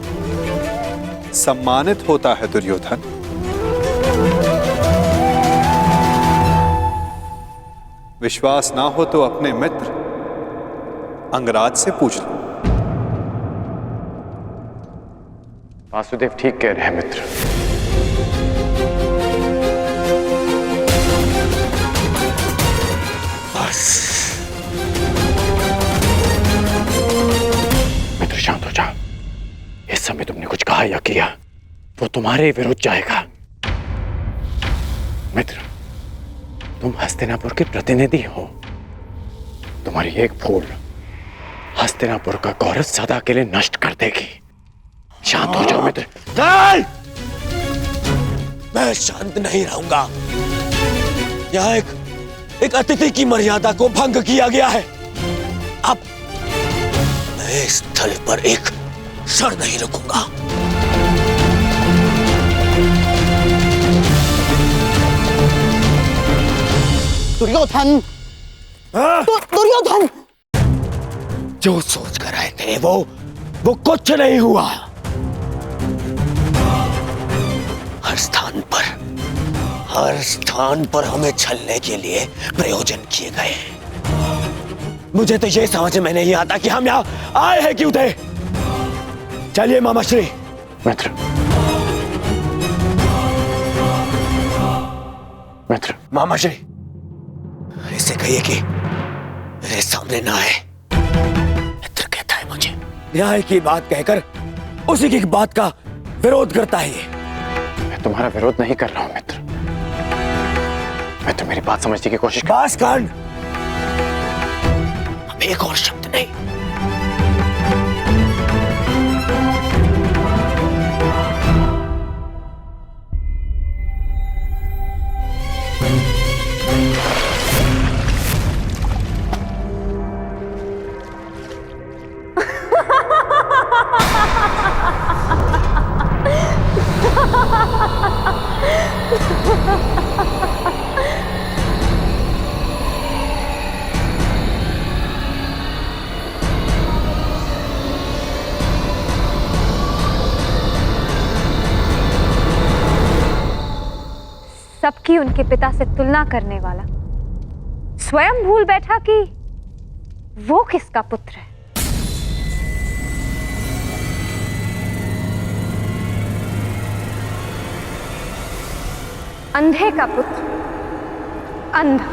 सम्मानित होता है दुर्योधन। विश्वास ना हो तो अपने मित्र अंगराज से पूछ लो। वासुदेव ठीक कह रहे हैं मित्र। मित्र शांत हो जाओ। इस समय तुमने कुछ कहा या किया वो तुम्हारे विरुद्ध जाएगा। मित्र, तुम हस्तिनापुर के प्रतिनिधि हो। तुम्हारी एक भूल हस्तिनापुर का गौरव सदा के लिए नष्ट कर देगी। शांत हो जाओ मित्र। नहीं! मैं शांत नहीं रहूंगा। यहाँ एक अतिथि की मर्यादा को भंग किया गया है। अब मैं इस स्थल पर एक क्षण नहीं रुकूंगा। दुर्योधन, दुर्योधन, जो सोच कर आए थे वो कुछ नहीं हुआ। हर स्थान पर हमें छलने के लिए प्रयोजन किए गए। मुझे तो ये समझ में नहीं आता कि हम यहाँ आए हैं क्यों थे। चलिए मामाश्री। मित्र, मित्र, मामाश्री, इसे कहिए कि मेरे सामने ना आए। मित्र कहता है मुझे। न्याय की बात कहकर उसी की बात का विरोध करता है ये। मैं तुम्हारा विरोध नहीं कर रहा हूं मित्र। मैं तो मेरी बात समझने की कोशिश बस कांड। अब एक और शब्द नहीं। की उनके पिता से तुलना करने वाला स्वयं भूल बैठा कि वो किसका पुत्र है। अंधे का पुत्र अंधा।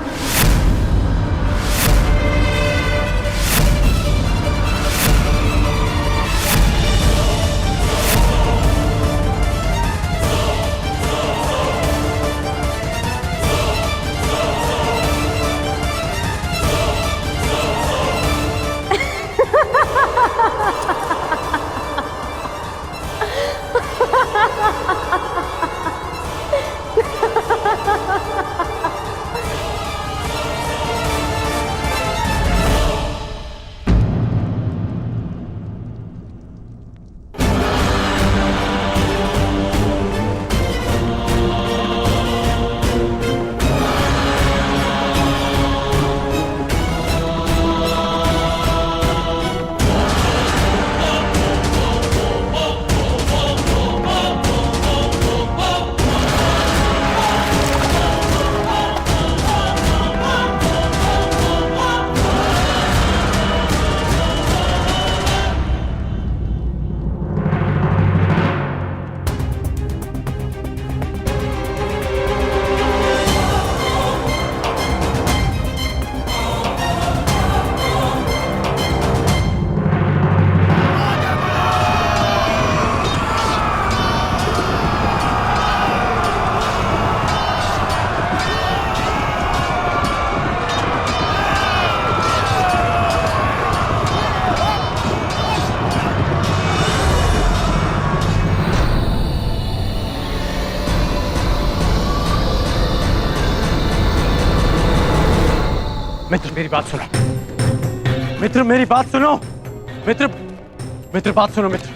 मित्र मेरी बात सुनो, मित्र मेरी बात सुनो, मित्र मित्र बात सुनो, मित्र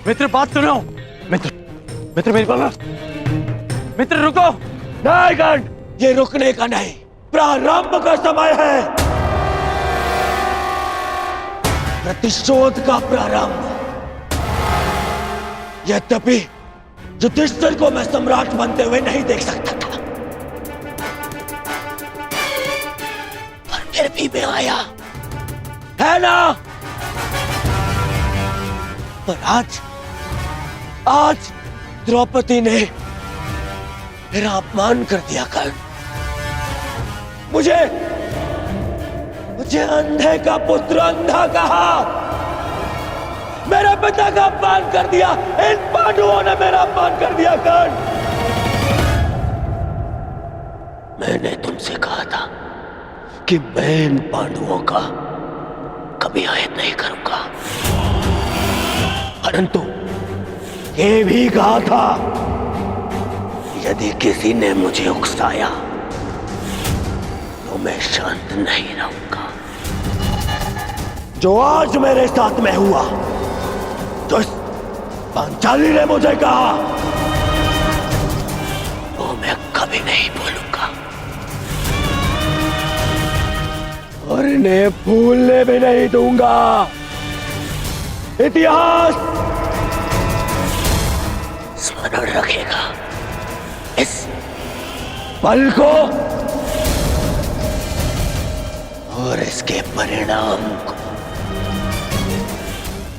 मित्र बात सुनो, मित्र मित्र मेरी बात, मित्र रुको। नहीं गण, ये रुकने का नहीं, प्रारंभ का समय है, प्रतिशोध का प्रारंभ। यद्यपि युधिष्ठिर को मैं सम्राट बनते हुए नहीं देख सकता था, फिर भी मैं आया, है ना? पर आज द्रौपदी ने मेरा अपमान कर दिया। कर्ण, मुझे अंधे का पुत्र अंधा कहा, मेरे पिता का अपमान कर दिया, इन पांडवों ने मेरा अपमान कर दिया। कर्ण, मैंने तुमसे कहा था कि मैं इन पांडवों का कभी आयत नहीं करूंगा, परंतु ये भी कहा था यदि किसी ने मुझे उकसाया तो मैं शांत नहीं रहूंगा। जो आज मेरे साथ में हुआ, जो पांचाली ने मुझे कहा, वो मैं कभी नहीं भूलूंगा और इन्हें भूलने भी नहीं दूंगा। इतिहास स्मरण रखेगा इस पल को और इसके परिणाम को।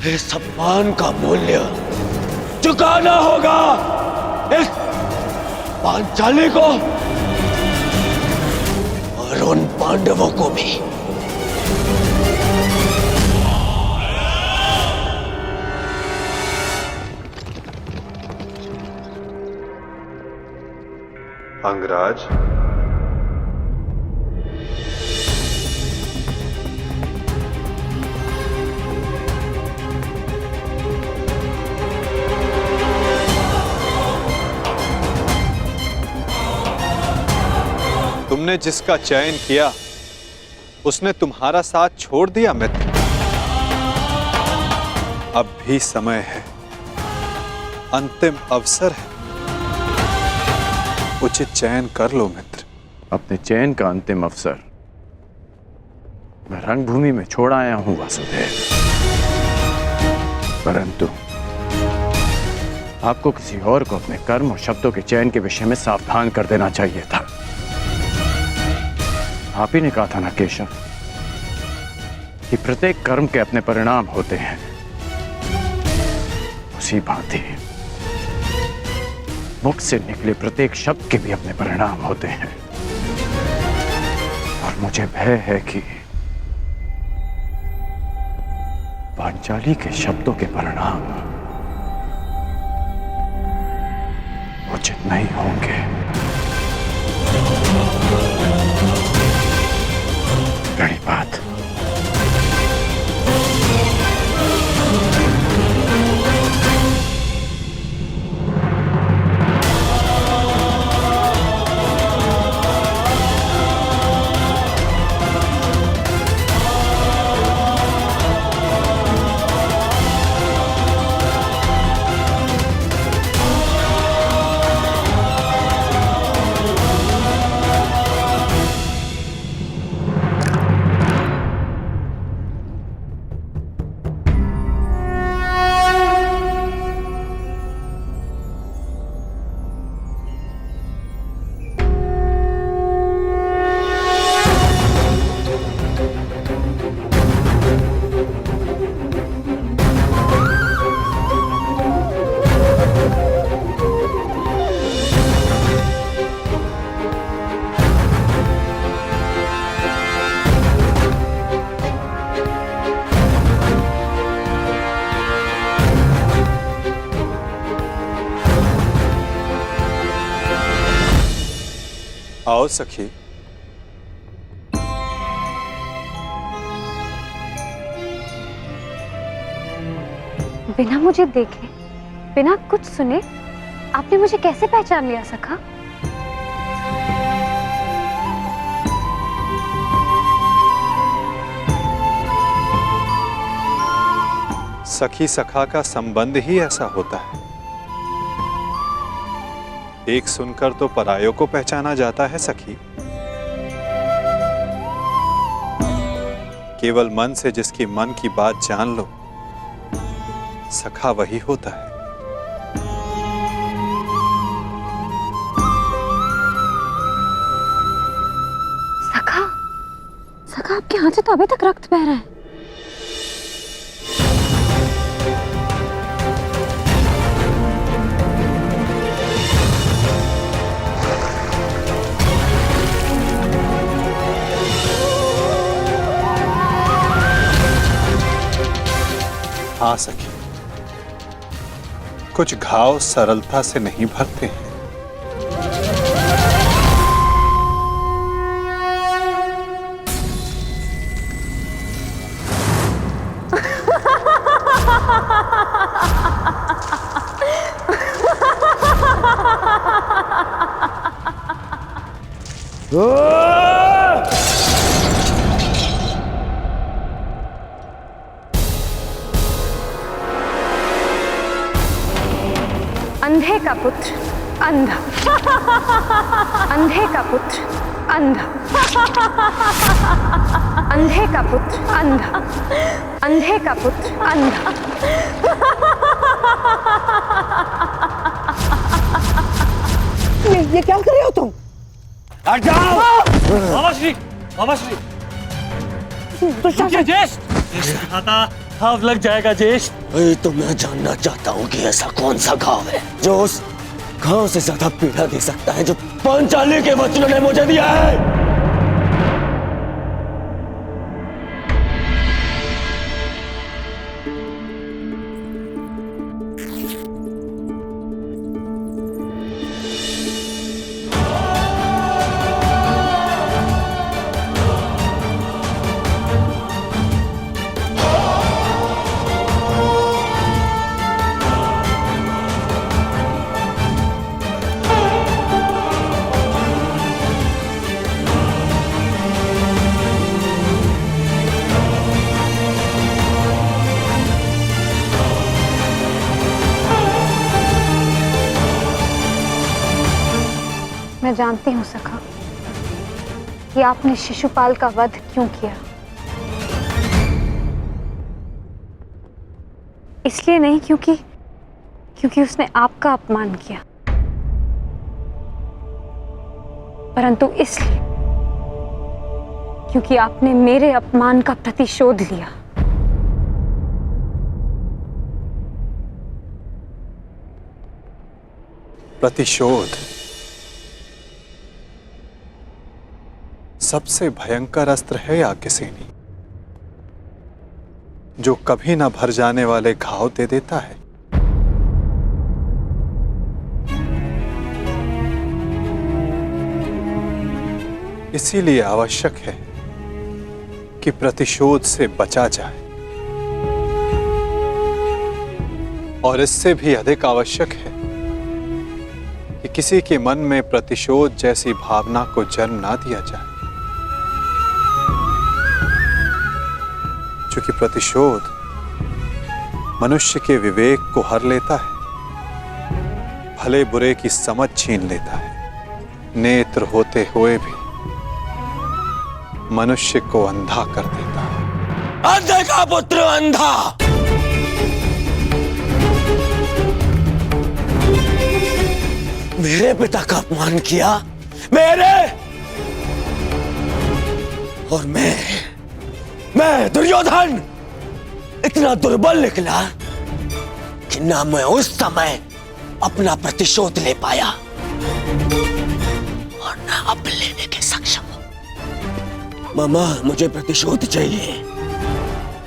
इस सम्मान का मूल्य चुकाना होगा इस पांचाली को और उन पांडवों को भी। अंगराज, तुमने जिसका चयन किया उसने तुम्हारा साथ छोड़ दिया मित्र। अब भी समय है, अंतिम अवसर है, उचित चयन कर लो मित्र। अपने चयन का अंतिम अवसर मैं रंगभूमि में छोड़ आया हूं वासुदेव, परंतु आपको किसी और को अपने कर्म और शब्दों के चयन के विषय में सावधान कर देना चाहिए था। आप ही ने कहा था ना केशव कि प्रत्येक कर्म के अपने परिणाम होते हैं। उसी भांति मुख से निकले प्रत्येक शब्द के भी अपने परिणाम होते हैं। और मुझे भय है कि पांचाली के शब्दों के परिणाम उचित नहीं होंगे। बड़ी बात। आओ सखी। बिना मुझे देखे, बिना कुछ सुने आपने मुझे कैसे पहचान लिया सखा? सखी सखा का संबंध ही ऐसा होता है। एक सुनकर तो परायों को पहचाना जाता है सखी। केवल मन से जिसकी मन की बात जान लो, सखा वही होता है। सखा, सखा आपके हाथ से तो अभी तक रक्त बह रहा है। हाँ सखी, कुछ घाव सरलता से नहीं भरते हैं। अंधे का पुत्र अंधा, अंधे का पुत्र अंधा, अंधे का पुत्र अंधा, अंधे का पुत्र अंधा। ये क्या कर रहे हो तुम? हट जाओ! मामाश्री, मामाश्री, तो रुकिए ज्येष्ठ। खाता घाव लग जाएगा ज्येष्ठ। तो मैं जानना चाहता हूँ कि ऐसा कौन सा घाव है जो उस घाव से ज्यादा पीड़ा दे सकता है जो पांचाली के वचनों ने मुझे दिया है। मैं जानती हूँ सखा कि आपने शिशुपाल का वध क्यों किया। इसलिए नहीं क्योंकि उसने आपका अपमान किया, परंतु इसलिए क्योंकि आपने मेरे अपमान का प्रतिशोध लिया। प्रतिशोध सबसे भयंकर अस्त्र है याज्ञसेनी, जो कभी ना भर जाने वाले घाव दे देता है। इसीलिए आवश्यक है कि प्रतिशोध से बचा जाए, और इससे भी अधिक आवश्यक है कि किसी के मन में प्रतिशोध जैसी भावना को जन्म ना दिया जाए, क्योंकि प्रतिशोध मनुष्य के विवेक को हर लेता है, भले बुरे की समझ छीन लेता है, नेत्र होते हुए भी मनुष्य को अंधा कर देता है। अंधे का पुत्र अंधा, मेरे पिता का अपमान किया, मेरे, और मैं दुर्योधन इतना दुर्बल निकला कि ना मैं उस समय अपना प्रतिशोध ले पाया और ना अब लेने के सक्षम हूं। मामा, मुझे प्रतिशोध चाहिए,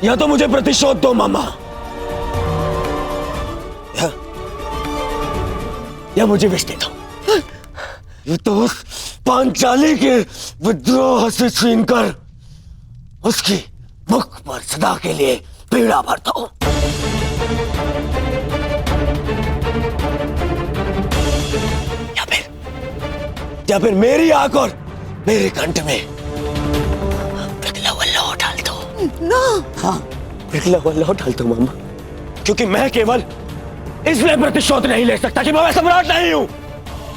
या तो मुझे प्रतिशोध दो मामा, या मुझे विष दे दो। ये तो उस पांचाली के विद्रोह से छीनकर उसकी मुख पर सदा के लिए पीड़ा भर दो। या फिर मेरी आंख और मेरे कंठ में पिघला हुआ लौह डाल दो ना। हाँ, पिघला हुआ लौह डाल दो मामा, क्योंकि मैं केवल इसलिए प्रतिशोध नहीं ले सकता कि मैं सम्राट नहीं हूं,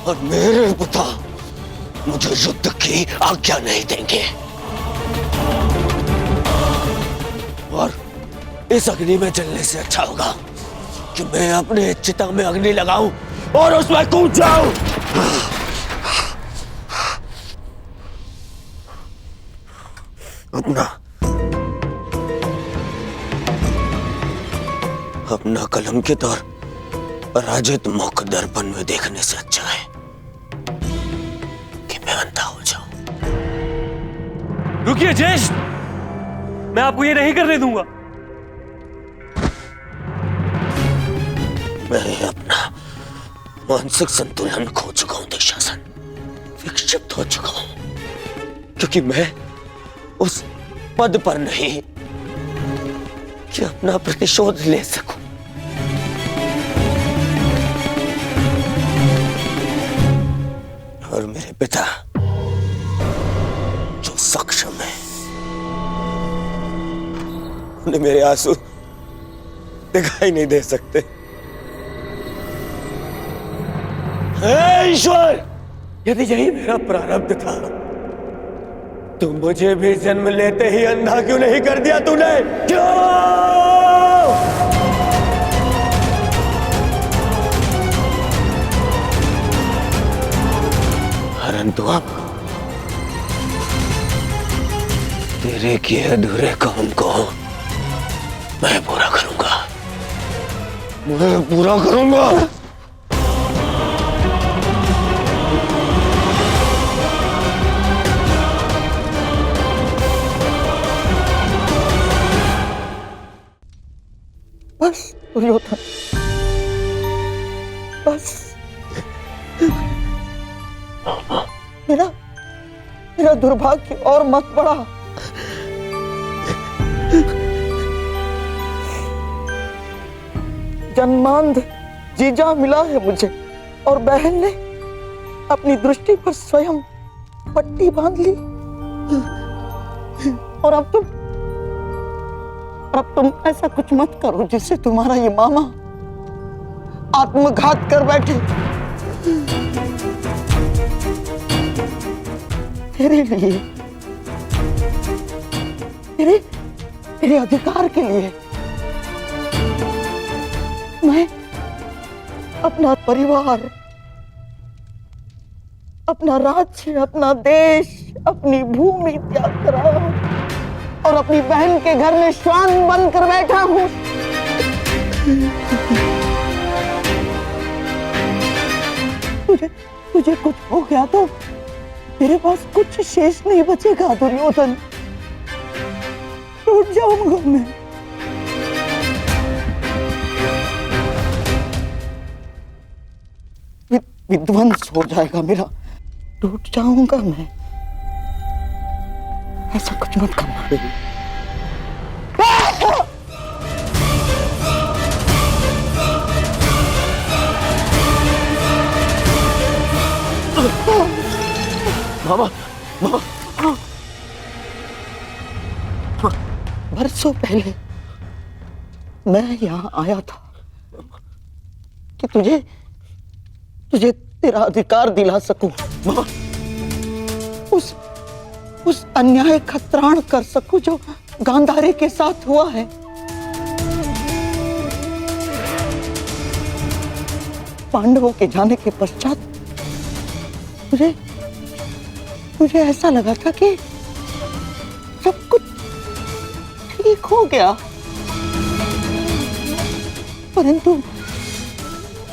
और मेरे पिता मुझे युद्ध की आज्ञा नहीं देंगे। और इस अग्नि में जलने से अच्छा होगा कि मैं अपने चिता में अग्नि लगाऊं और उसमें कूद जाऊं। अपना कलंकित और पराजित मुख दर्पण में देखने से अच्छा है कि मैं अंधा हो जाऊं। रुकिए ज्येष्ठ, मैं आपको ये नहीं करने दूंगा। मैं अपना मानसिक संतुलन खो चुका हूं दुशासन, विक्षिप्त हो चुका हूं, क्योंकि मैं उस पद पर नहीं कि अपना प्रतिशोध ले सकूं। और मेरे पिता जो सक्षम है, उन्हें मेरे आंसू दिखाई नहीं दे सकते। हे ईश्वर, यदि यही मेरा प्रारब्ध था तो मुझे भी जन्म लेते ही अंधा क्यों नहीं कर दिया तूने? क्यों? परंतु अब तेरे किए अधूरे काम को मैं पूरा करूंगा, मैं पूरा करूंगा। बस दुर्योधन, बस। मेरा दुर्भाग्य और मत बढ़ा। जन्मांध जीजा मिला है मुझे, और बहन ने अपनी दृष्टि पर स्वयं पट्टी बांध ली, और अब तुम ऐसा कुछ मत करो जिससे तुम्हारा ये मामा आत्मघात कर बैठे। तेरे लिए, तेरे अधिकार के लिए अपना परिवार, अपना राज्य, अपना देश, अपनी भूमि त्याग करा और अपनी बहन के घर में श्वान बनकर बैठा हूं। तुझे कुछ हो गया तो तेरे पास कुछ शेष नहीं बचेगा दुर्योधन। टूट जाऊंगा मैं। विध्वंस हो जाएगा मेरा, टूट जाऊंगा मैं। ऐसा कुछ मत करना। मामा, मामा। बरसों पहले मैं यहां आया था कि तुझे तेरा अधिकार दिला सकूं, उस अन्याय का त्राण कर सकूं जो गांधारी के साथ हुआ है। पांडवों के जाने के पश्चात मुझे ऐसा लगा था कि सब कुछ ठीक हो गया, परंतु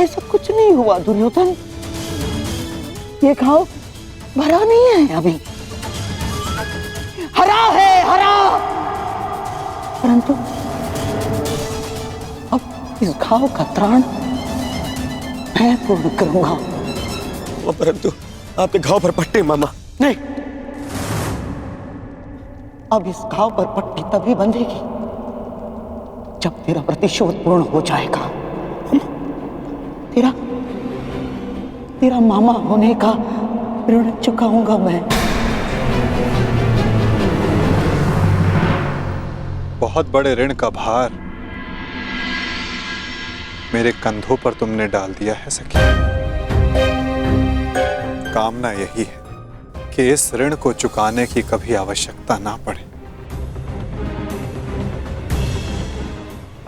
ऐसा कुछ नहीं हुआ दुर्योधन। ये घाव भरा नहीं है अभी, हरा है, हरा। परंतु अब इस घाव का त्राण मैं पूर्ण करूंगा। परंतु आपके घाव पर पट्टी मामा। नहीं, अब इस घाव पर पट्टी तभी बंधेगी जब तेरा प्रतिशोध पूर्ण हो जाएगा। तेरा मामा होने का ऋण चुकाऊंगा मैं। बहुत बड़े ऋण का भार मेरे कंधों पर तुमने डाल दिया है सखी। कामना यही है कि इस ऋण को चुकाने की कभी आवश्यकता ना पड़े।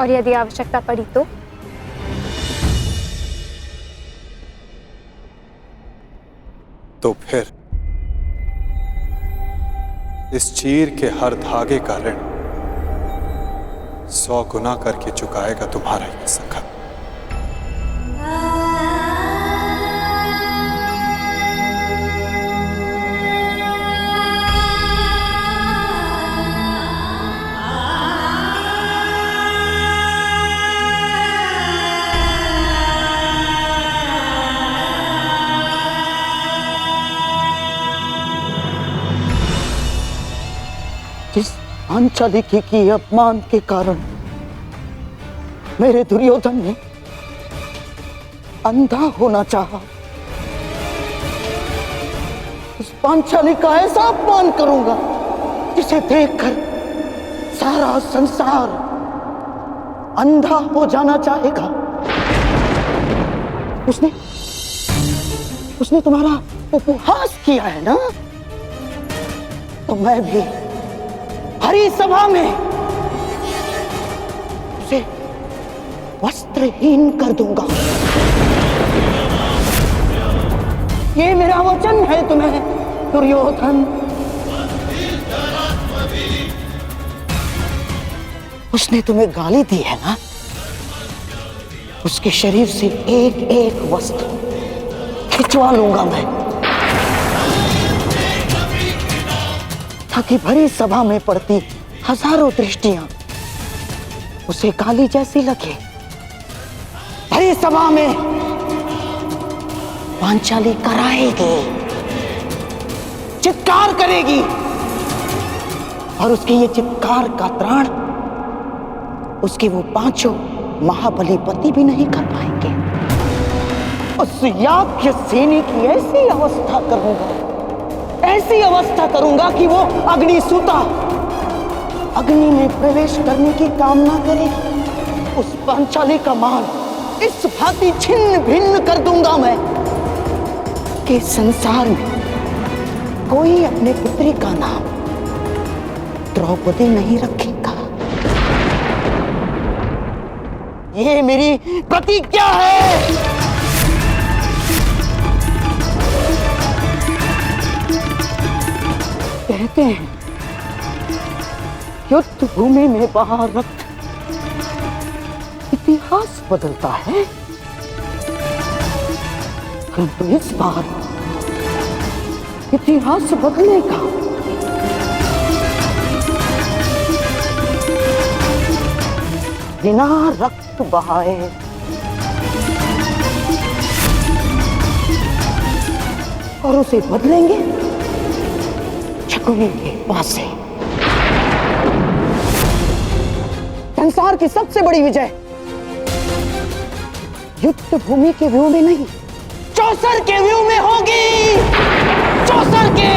और यदि आवश्यकता पड़ी तो फिर इस चीर के हर धागे का ऋण 100 गुना करके चुकाएगा तुम्हारा ये सखा। जिस पांचालिकी की अपमान के कारण मेरे दुर्योधन ने अंधा होना चाहा, उस पांचाली का ऐसा अपमान करूंगा जिसे देखकर सारा संसार अंधा हो जाना चाहेगा। उसने तुम्हारा उपहास किया है ना, तो मैं भी हरी सभा में उसे वस्त्रहीन कर दूंगा। ये मेरा वचन है तुम्हें दुर्योधन। उसने तुम्हें गाली दी है ना, उसके शरीर से एक एक वस्त्र खिंचवा लूंगा मैं, ताकि भरी सभा में पड़ती हजारों दृष्टियां उसे गाली जैसी लगे। भरी सभा में पांचाली कराएगी, चित्कार करेगी, और उसके ये चित्कार का त्राण उसके वो 5 महाबली पति भी नहीं कर पाएंगे। उस याज्ञ सेनी की ऐसी अवस्था करूंगा कि वो अग्निसूता अग्नि में प्रवेश करने की कामना करेगी। उस पांचाली का मान इस भांति छिन्न भिन्न कर दूंगा मैं कि संसार में कोई अपने पुत्री का नाम द्रौपदी नहीं रखेगा। ये मेरी प्रतिज्ञा है। कहते हैं युद्ध भूमि में बहा रक्त इतिहास बदलता है, परंतु इस बार इतिहास बदलेगा। बिना रक्त बहाए और उसे बदलेंगे शकुनी के पास से। संसार की सबसे बड़ी विजय युद्ध भूमि के व्यू में नहीं, चौसर के व्यू में होगी। चौसर के